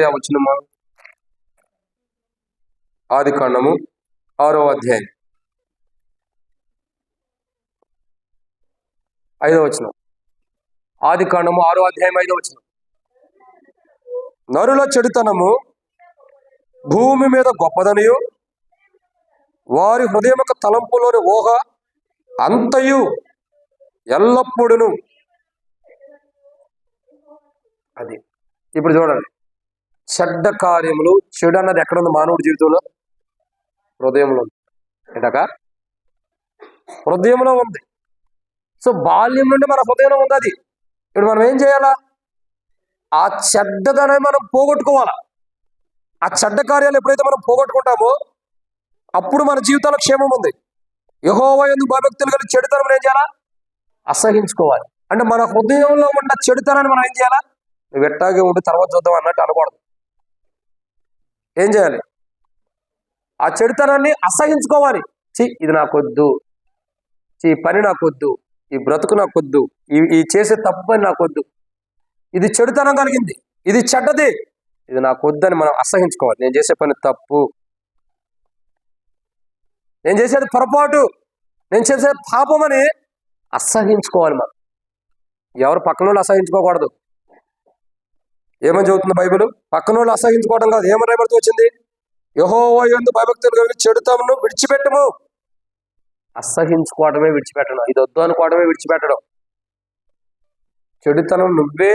ఆ వచనము? ఆదికాండము 6వ అధ్యాయం 5వ వచనం. ఆదికాండము 6వ అధ్యాయం 5వ వచనం. నరుల చెడుతనము భూమి మీద గొప్పదనియు, వారి హృదయముక తలంపులోని ఊహ అంతయు ఎల్లప్పుడూ. అది ఇప్పుడు చూడండి, చెడ్డ కార్యములు, చెడు అన్నది ఎక్కడుంది మానవుడి జీవితంలో? హృదయంలో ఉంది. ఏంటక? హృదయంలో ఉంది. సో బాల్యం నుండి మన హృదయంలో ఉంది అది. ఇప్పుడు మనం ఏం చేయాలా? ఆ చెడ్డదనే మనం పోగొట్టుకోవాలా. ఆ చెడ్డ కార్యాలు ఎప్పుడైతే మనం పోగొట్టుకుంటామో అప్పుడు మన జీవితంలో క్షేమం ఉంది. యెహోవా యందు భయభక్తులు కలిగి చెడుతనం ఏం చేయాలా? అసహించుకోవాలి. అంటే మన హృదయంలో ఉన్న చెడుతనాన్ని మనం ఏం చేయాలా? నువ్వు ఎట్టాగే ఉండి తర్వాత చూద్దాం అన్నట్టు అనకూడదు. ఏం చేయాలి? ఆ చెడుతనాన్ని అసహించుకోవాలి. ఇది నాకొద్దు, ఈ పని నాకొద్దు, ఈ బ్రతుకు నాకొద్దు, ఈ చేసే తప్పు పని నాకొద్దు, ఇది చెడుతనం కలిగింది, ఇది చెడ్డది, ఇది నాకొద్దని మనం అసహించుకోవాలి. నేను చేసే పని తప్పు, నేను చేసేది పొరపాటు, నేను చేసే పాపం అని అసహించుకోవాలి. మనం ఎవరు పక్కన వాళ్ళు అసహించుకోకూడదు. ఏమని చెబుతుంది బైబిల్? పక్కన వాళ్ళు అసహించుకోవడం కాదు. ఏమని రాయబడుతూ వచ్చింది? యెహోవా యందు భయభక్తులు కలిగి చెడుతనమును విడిచిపెట్టము. అసహించుకోవడమే విడిచిపెట్టడం, ఇది వద్దు అనుకోవడమే విడిచిపెట్టడం. చెడుతనం నువ్వే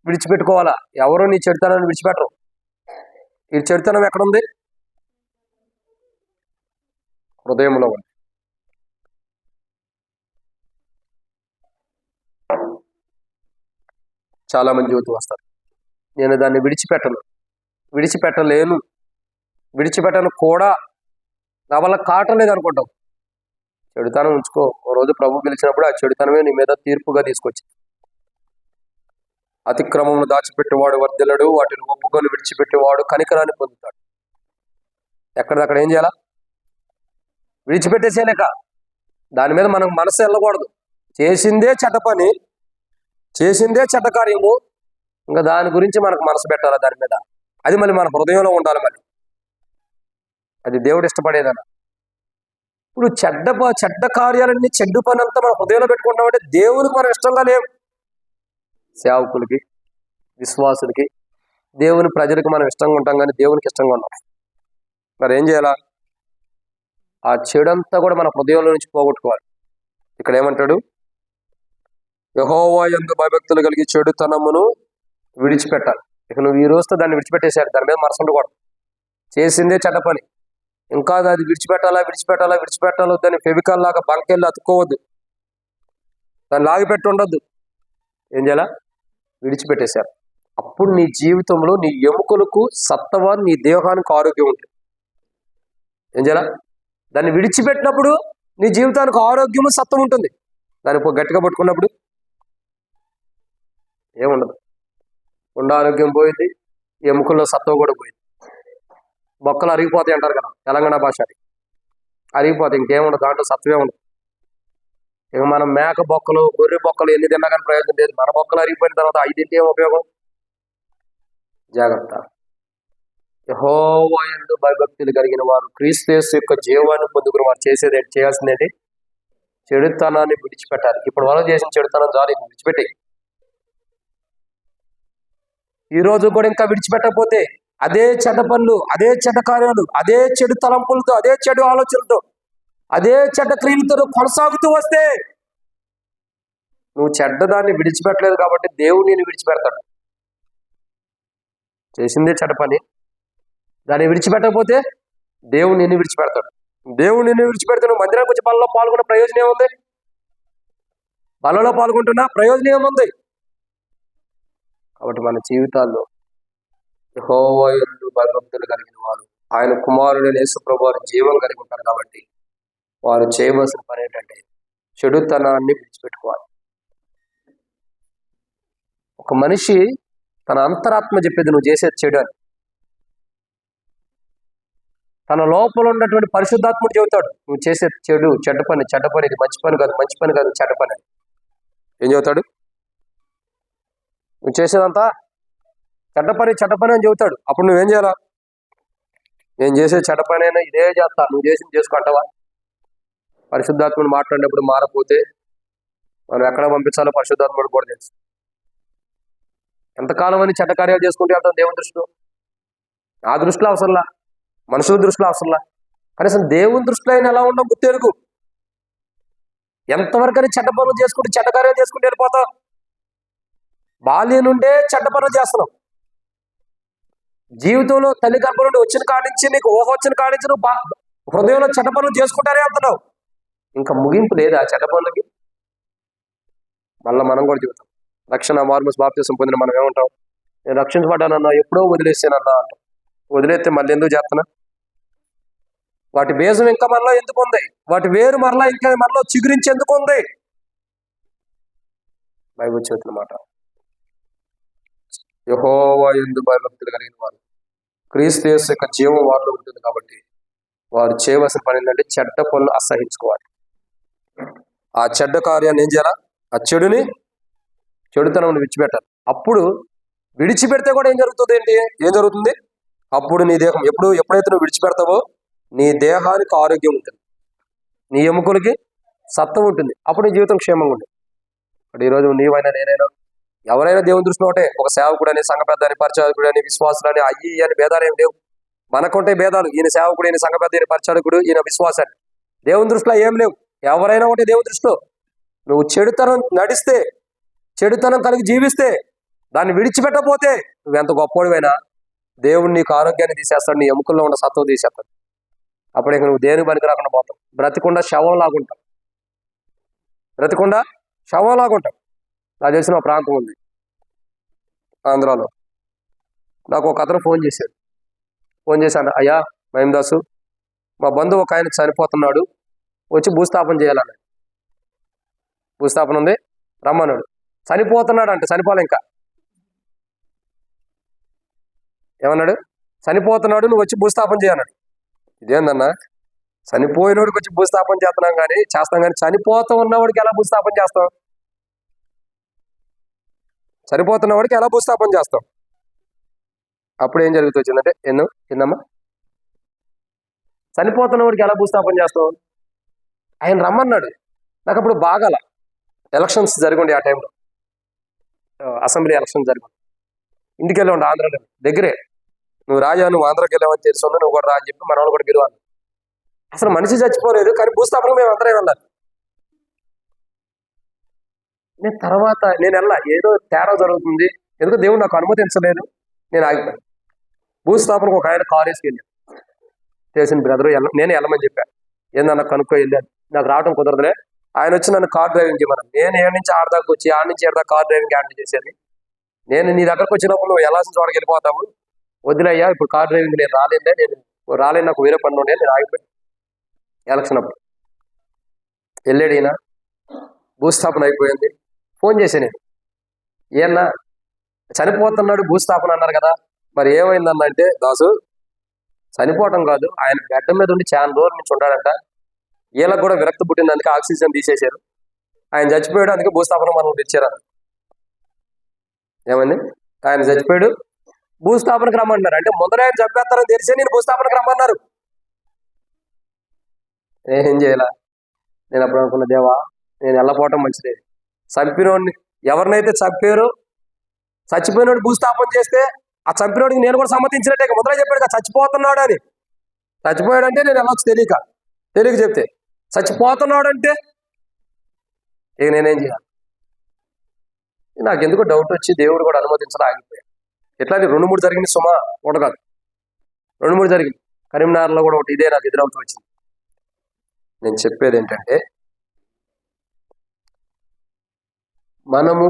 విడిచిపెట్టుకోవాలా. ఎవరు నీ చెడుతనాన్ని విడిచిపెట్టరు. ఈ చెడుతనం ఎక్కడుంది? హృదయంలో ఉంది. చాలా మంది యువత వస్తారు, నేను దాన్ని విడిచిపెట్టలేను, విడిచిపెట్టను కూడా, నా వల్ల కావట్లేదు అనుకుంటాం. చెడుతనం ఉంచుకో. ఓ రోజు ప్రభు పిలిచినప్పుడు ఆ చెడుతనమే నీ మీద తీర్పుగా తీసుకొచ్చింది. అతిక్రమమును దాచిపెట్టేవాడు వర్ధిల్లడు, వాటిని ఒప్పుకొని విడిచిపెట్టేవాడు కనికరాన్ని పొందుతాడు. ఎక్కడిదక్కడ ఏం చేయాలా? విడిచిపెట్టేసేలేక దాని మీద మనం మనసు వెళ్ళకూడదు. చేసిందే చెడ్డ పని, చేసిందే చెడ్డ కార్యము, ఇంకా దాని గురించి మనకు మనసు పెట్టాలా దాని మీద. అది మళ్ళీ మన హృదయంలో ఉండాలి. మళ్ళీ అది దేవుడు ఇష్టపడేదన్న. ఇప్పుడు చెడ్డ కార్యాలన్నీ, చెడ్డ పని అంతా మన హృదయంలో పెట్టుకుంటామంటే దేవునికి మనం ఇష్టంగా లేవు. సేవకులకి, విశ్వాసులకి, దేవుని ప్రజలకు మనం ఇష్టంగా ఉంటాం, కానీ దేవునికి ఇష్టంగా ఉన్నాం. మరి ఏం చేయాలా? ఆ చెడంతా కూడా మన హృదయంలో నుంచి పోగొట్టుకోవాలి. ఇక్కడ ఏమంటాడు? యెహోవా యందు భయభక్తులు కలిగి చెడుతనమును విడిచిపెట్టాలి. ఇక నువ్వు ఈ రోజుతో దాన్ని విడిచిపెట్టేశాడు, దాని మీద మనసు ఉండకూడదు. చేసిందే చెడ్డ పని, ఇంకా అది విడిచిపెట్టాలా దాన్ని ఫెవికాల్ లాగా బంకెళ్ళి అతుక్కోవద్దు, దాన్ని లాగిపెట్టి ఉండొద్దు. ఏం చేయాలా? విడిచిపెట్టేశారు. అప్పుడు నీ జీవితంలో నీ ఎముకలకు సత్తవ, నీ దేహానికి ఆరోగ్యం ఉంటుంది. ఏం చేయాలా? దాన్ని విడిచిపెట్టినప్పుడు నీ జీవితానికి ఆరోగ్యము, సత్వం ఉంటుంది. దాన్ని గట్టిగా పట్టుకున్నప్పుడు ఏముండదు. ఉండ ఆరోగ్యం పోయింది, ఎముకల్లో సత్వం కూడా పోయింది. బొక్కలు అరిగిపోతాయి అంటారు కదా తెలంగాణ భాష, అది అరిగిపోతాయి, ఇంకేముండదు, దాంట్లో సత్వమే ఉండదు. ఇక మనం మేక బొక్కలు, గొర్రె బొక్కలు ఎన్ని తిన్నా కానీ ప్రయోజనం లేదు. మన బొక్కలు అరిగిపోయిన తర్వాత 5 తింటే ఏం ఉపయోగం? జాగ్రత్త. యెహోవా యందు భయభక్తులు కలిగిన వారు క్రీస్తు యేసు యొక్క జీవాన్ని పొందుకుని వారు చేయాల్సిందేంటి? చెడుతనాన్ని విడిచిపెట్టాలి. ఇప్పుడు వాళ్ళు చేసిన చెడుతనం చాలు, విడిచిపెట్టే. ఈ రోజు కూడా ఇంకా విడిచిపెట్టకపోతే అదే చెడ్డ పనులు, అదే చెడ్డ కార్యాలు, అదే చెడు తలంపులతో, అదే చెడు ఆలోచనలతో, అదే చెడ్డ క్రియలతో కొనసాగుతూ వస్తే నువ్వు చెడ్డదాన్ని విడిచిపెట్టలేదు కాబట్టి దేవుడు నేను విడిచిపెడతాడు. చేసిందే చెడ్డ పని, దాన్ని విడిచిపెట్టకపోతే దేవుడు నిన్ను విడిచిపెడతాడు. దేవుడు నిన్ను విడిచిపెడితే నువ్వు మందిరానికి వచ్చి బలలో పాల్గొన్న ప్రయోజనం ఏముంది? బలలో పాల్గొంటున్నా ప్రయోజనం ఏముంది? కాబట్టి మన జీవితాల్లో యెహోవా యందు భయభక్తులు కలిగిన వారు, ఆయన కుమారుడైన యేసుప్రభువు వారు జీవం కలిగి ఉంటారు కాబట్టి వారు చేయవలసిన పని ఏంటంటే చెడుతనాన్ని విడిచిపెట్టుకోవాలి. ఒక మనిషి తన అంతరాత్మ చెప్పేది నువ్వు చేసేది చెడు అని. తన లోపల ఉన్నటువంటి పరిశుద్ధాత్ముడు చెబుతాడు నువ్వు చేసేది చెడ్డ పని, ఇది మంచి పని కాదు, చెడ్డ పని. ఏం చెబుతాడు? నువ్వు చేసేదంతా చెడ్డ పని అని చెబుతాడు. అప్పుడు నువ్వేం చేయాలా? నేను చేసే చెడ్డ పని అయినా ఇదే చేస్తా, నువ్వు చేసింది చేసుకుంటావా? పరిశుద్ధాత్ముడు మాట్లాడినప్పుడు మారపోతే మనం ఎక్కడ పంపించాలో పరిశుద్ధాత్ముడు కూడా తెలుసు. ఎంతకాలం అని చెడ్డ కార్యాలు చేసుకుంటే వెళ్తాం దేవుని దృష్టిలో? ఆ దృష్టిలో అవసరంలా, మనుషుల దృష్టిలో అవసరంలా, కనీసం దేవుని దృష్టిలో అయినా ఎలా ఉండడం గుర్తెరుగు. ఎంతవరకని చెడ్డ పనులు చేసుకుంటే, చెడ్డ కార్యాలు చేసుకుంటూ వెళ్ళిపోతావు. బాల్యం నుండే చెడ్డ పనులు చేస్తున్నావు. జీవితంలో తల్లి గర్భం నుండి వచ్చిన కాడి నుంచి, నీకు ఊహ వచ్చిన కాడి నుంచి నువ్వు హృదయంలో చెడ్డ పనులు చేసుకుంటానే వెళ్తున్నావు. ఇంకా ముగింపు లేదా ఆ చెడ్డ పనులకి? మళ్ళీ మనం కూడా చెబుతాం, రక్షణ మార్మస్ బాప్తిసం పొందిన మనం ఏమంటాం? నేను రక్షించబడ్డానన్నా, ఎప్పుడో వదిలేసానన్నా అంటాం. వదిలేస్తే మళ్ళీ ఎందుకు చేస్తున్నా? వాటి బేజం ఇంకా మనలో ఎందుకు ఉంది? వాటి వేరు మరలా ఇంకా మనలో చిగురించి ఎందుకు ఉంది? బైబిల్ చెబుతున్న మాట, యెహోవా యందు భయభక్తులు కలిగిన వారు క్రీస్తు యేసు యొక్క జీవం వారిలో ఉంటుంది కాబట్టి వారు చేయవలసిన పని ఏంటంటే చెడ్డ పనులు అసహించుకోవాలి. ఆ చెడ్డ కార్యాన్ని ఏం చేయాలా? ఆ చెడుతనం విడిచిపెట్టాలి. అప్పుడు విడిచిపెడితే కూడా ఏం జరుగుతుంది? అప్పుడు నీ దేహం ఎప్పుడైతే నువ్వు విడిచిపెడతావో నీ దేహానికి ఆరోగ్యం ఉంటుంది, నీ ఎముకలకి సత్వం ఉంటుంది. అప్పుడు నీ జీవితం క్షేమంగా ఉంటుంది. ఇప్పుడు ఈరోజు నీవైనా నేనైనా ఎవరైనా దేవుని దృష్టిలో ఒకటే, ఒక సేవకుడని, సంఘ పెద్దని, పరిచారకుడని, విశ్వాసులని, అని భేదాలు ఏం లేవు. మనకుంటే భేదాలు, ఈయన సేవకుడు, ఈయన సంఘ పెద్ద, ఈయన పరిచారకుడు, ఈయన విశ్వాసాన్ని. దేవుని దృష్టిలో ఏం లేవు. ఎవరైనా ఒకటే దేవుని దృష్టిలో. నువ్వు చెడుతనం నడిస్తే, చెడుతనం కలిగి జీవిస్తే, దాన్ని విడిచిపెట్టకపోతే నువ్వెంత గొప్పవాడివైనా దేవుడు నీకు ఆరోగ్యాన్ని తీసేస్తాడు, నీ ఎముకల్లో ఉన్న సత్వం తీసేస్తాడు. అప్పుడు ఇక నువ్వు దేని పనికి రాకుండా పోతావు. బ్రతికుండా శవం లాగుంటావు. నాకు తెలిసిన ఒక ప్రాంతం ఉంది ఆంధ్రాలో. నాకు ఒక అతను ఫోన్ చేశాను, అయ్యా మహిమదాసు, మా బంధువు ఒక ఆయన చనిపోతున్నాడు, వచ్చి భూస్థాపన చేయాలన్నాడు. భూస్థాపన ఉంది, రమ్మన్నాడు. చనిపోతున్నాడు అంటే, చనిపోలే ఇంకా. ఏమన్నాడు? చనిపోతున్నాడు, నువ్వు వచ్చి భూస్థాపన చేయన్నాడు. ఇదేందన్నా, చనిపోయినోడికి వచ్చి భూస్థాపన చేస్తాం కానీ చనిపోతూ ఉన్నవాడికి ఎలా భూస్థాపన చేస్తాం? చనిపోతున్నవాడికి ఎలా భూస్థాపన చేస్తాం? అప్పుడు ఏం జరుగుతుందంటే, ఏందమ్మా, చనిపోతున్నవాడికి ఎలా భూస్థాపన చేస్తాం? ఆయన రమ్మన్నాడు. నాకు అప్పుడు బాగాల ఎలక్షన్స్ జరిగిండే, ఆ టైంలో అసెంబ్లీ ఎలక్షన్ జరిగింది. ఇంటికి వెళ్ళి ఉండే, ఆంధ్రాలో దగ్గరే. నువ్వు ఆంధ్రాకి వెళ్ళావని తెలుసు, నువ్వు కూడా రా అని చెప్పి మన వాళ్ళు కూడా గెలవాలి. అసలు మనిషి చచ్చిపోలేదు, కానీ భూస్థాపన మేము అందరం వెళ్ళాలి. నేను వెళ్ళా, ఏదో తేడా జరుగుతుంది, ఎందుకు దేవుడు నాకు అనుమతించలేదు. నేను ఆగిపోయాను. భూస్థాపనకు ఒక ఆయన కారు వేసుకు వెళ్ళాను. తెలిసిన బ్రదరు నేను వెళ్ళమని చెప్పాను. ఏందన్నా కనుక్కో వెళ్ళాను. నాకు రావడం కుదరదులే. ఆయన వచ్చి నన్ను కార్ డ్రైవింగ్ చేయమన్నాను. నేను ఏడు నుంచి ఆడదాకా వచ్చి ఆడ నుంచి ఏడదాకా కార్ డ్రైవింగ్ హ్యాండిల్ చేసేది. నేను నీ దగ్గరకు వచ్చినప్పుడు నువ్వు వెళ్ళాల్సిన చోటకి వెళ్ళిపోతావు, వదిలేయ్యా ఇప్పుడు కార్ డ్రైవింగ్ నేను రాలేదే, నేను రాలేదు, నాకు వేరే పనులు ఉండే, నేను ఆగిపోయాను. ఎలక్షన్ అప్పుడు వెళ్ళాడు ఈయన. భూస్థాపన అయిపోయింది. ఫోన్ చేశాను నేను, ఏమన్నా చనిపోతున్నాడు భూస్థాపన అన్నారు కదా, మరి ఏమైందన్న అంటే, దాసు చనిపోవటం కాదు, ఆయన గడ్డ మీద ఉండి చాలా రోజుల నుంచి ఉంటాడంట, వీళ్ళకి కూడా విరక్తి పుట్టింది, అందుకే ఆక్సిజన్ తీసేశారు, ఆయన చచ్చిపోయాడు, అందుకే భూస్థాపన మనం తెచ్చారు. ఏమండి, ఆయన చచ్చిపోయాడు, భూస్థాపనకు రమ్మన్నారు. అంటే ముందర ఆయన చంపేస్తారని తెలిసే నేను భూస్థాపనకు రమ్మన్నారు. ఏం చేయాల? నేను అప్పుడు అనుకున్న, దేవా నేను వెళ్ళపోవటం మంచిదే. చంపినోడిని ఎవరినైతే చంపారో, చచ్చిపోయినోడు భూస్థాపన చేస్తే ఆ చంపినోడికి నేను కూడా సమ్మతించినట్టే. ముందర చెప్పాడు కదా చచ్చిపోతున్నాడు అని. చచ్చిపోయాడు అంటే నేను వెళ్ళొచ్చు, తెలియక చెప్తే. చచ్చిపోతున్నాడు అంటే ఇక నేనేం చేయాలి? నాకు ఎందుకో డౌట్ వచ్చి దేవుడు కూడా అనుమతించడం ఆగిపోయాడు. ఎట్లాంటి 2-3 జరిగింది సుమా, ఒకటి కాదు 2-3 జరిగింది. కరీంనగర్లో కూడా ఒకటి ఇదే నాకు ఎదురవుతూ వచ్చింది. నేను చెప్పేది ఏంటంటే, మనము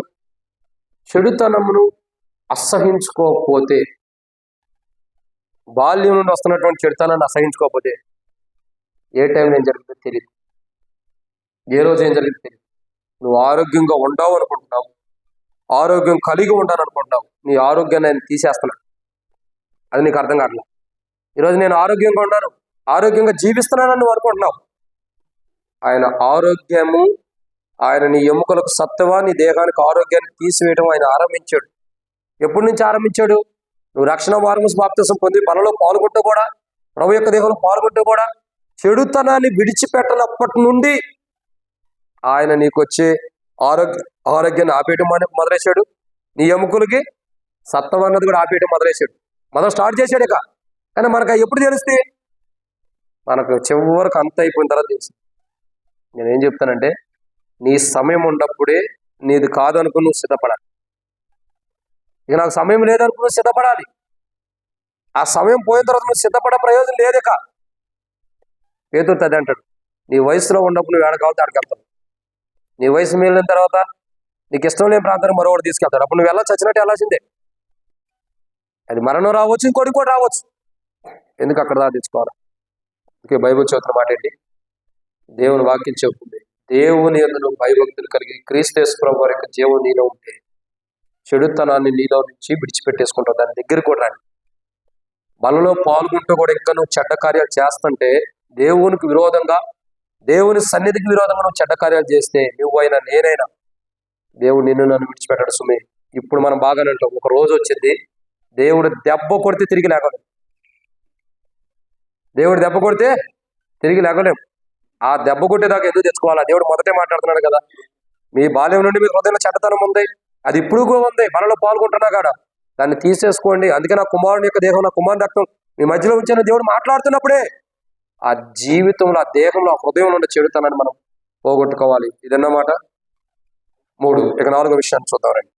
చెడుతనమును అసహించుకోకపోతే, బాల్యం నుండి వస్తున్నటువంటి చెడుతనాన్ని అసహించుకోకపోతే ఏ టైంలో ఏం జరుగుతుందో తెలియదు, ఏ రోజు ఏం జరుగుతుందో తెలియదు. నువ్వు ఆరోగ్యంగా ఉండవు అనుకుంటున్నావు, ఆరోగ్యం కలిగి ఉండాలని అనుకుంటున్నావు, నీ ఆరోగ్యాన్ని ఆయన తీసేస్తున్నాడు. అది నీకు అర్థం కావట్లేదు. ఈరోజు నేను ఆరోగ్యంగా ఉన్నాను, ఆరోగ్యంగా జీవిస్తున్నానని నువ్వు అనుకుంటున్నావు. ఆయన ఆరోగ్యము, ఆయన నీ ఎముకలకు సత్తువ, నీ దేహానికి ఆరోగ్యాన్ని తీసివేయడం ఆయన ఆరంభించాడు. ఎప్పటి నుంచి ఆరంభించాడు? నువ్వు రక్షణ మార్గం బాప్తిసం పొంది పనిలో పాల్గొంటూ కూడా, ప్రభు యొక్క దేహంలో పాల్గొంటూ కూడా, చెడుతనాన్ని విడిచిపెట్టనప్పటి నుండి ఆయన నీకు వచ్చే ఆరోగ్యాన్ని ఆపేయటం మొదలేశాడు. నీ ఎముకలకి సత్వం అన్నది కూడా ఆపేయటం మొదలేశాడు. మొదలు స్టార్ట్ చేశాడు. కానీ మనకు ఎప్పుడు తెలుస్తే, మనకు చివరికి అంత అయిపోయిన తర్వాత తెలుస్తుంది. నేనేం చెప్తానంటే, నీ సమయం ఉన్నప్పుడే నీది కాదనుకుని నువ్వు సిద్ధపడాలి. ఇక నాకు సమయం లేదనుకుని నువ్వు సిద్ధపడాలి. ఆ సమయం పోయిన తర్వాత నువ్వు సిద్ధపడే ప్రయోజనం లేదేక. పేతురు అదే అంటాడు, నీ వయసులో ఉన్నప్పుడు నువ్వు ఏడకావాలి ఆడికెళ్తావు. నీ వయసు మిగిలిన తర్వాత నీకు ఇష్టం లేని ప్రాంతానికి మరొకటి తీసుకెళ్తాడు. అప్పుడు నువ్వు వెళ్ళాల్సి వచ్చినట్టు వెళ్ళాల్సిందే. అది మరణం రావచ్చు, ఇంకోటి కూడా రావచ్చు. ఎందుకు అక్కడ దాకా తెచ్చుకోవాలి? ఇంకే బైబిల్ చదువుతున్న మాట ఏంటి? దేవుని వాక్యం చెబుతుంది, దేవుని యందు భయభక్తులు కలిగి క్రీస్తు ప్రభువు వారి యొక్క జీవం నీలో ఉంటే చెడుతనాన్ని నీలో నుంచి విడిచిపెట్టేసుకుంటావు. దాని దగ్గర కూడా రండి. బలలో పాల్గొంటూ కూడా ఇంకా నువ్వు చెడ్డ కార్యాలు చేస్తుంటే, దేవునికి విరోధంగా, దేవుని సన్నిధికి విరోధంగా నువ్వు చెడ్డ కార్యాలు చేస్తే, నువ్వైనా నేనైనా దేవుడు నిన్ను నన్ను విడిచిపెట్టాడు. సుమి, ఇప్పుడు మనం బాగానే ఉంటాం. ఒక రోజు వచ్చింది, దేవుడు దెబ్బ కొడితే తిరిగి లేగలేం. దేవుడు దెబ్బ కొడితే తిరిగి లేగలేం. ఆ దెబ్బ కొట్టేదాకా ఎందుకు తెచ్చుకోవాలా? దేవుడు మొదటే మాట్లాడుతున్నాడు కదా, మీ బాల్యం నుండి మీ హృదయంలో చెడ్డతనం ఉంది, అది ఇప్పుడు కూడా ఉంది, మనలో పాల్గొంటున్నా కాడ దాన్ని తీసేసుకోండి. అందుకే నా కుమారుని యొక్క దేహం, నా కుమారుని రక్తం మీ మధ్యలో ఉంచిన దేవుడు మాట్లాడుతున్నప్పుడే ఆ జీవితంలో, ఆ దేహంలో, ఆ హృదయంలో ఉండే చెడుతనాన్ని మనం పోగొట్టుకోవాలి. ఇదన్నమాట 3. ఇక 4వ విషయాన్ని చూద్దాం రండి.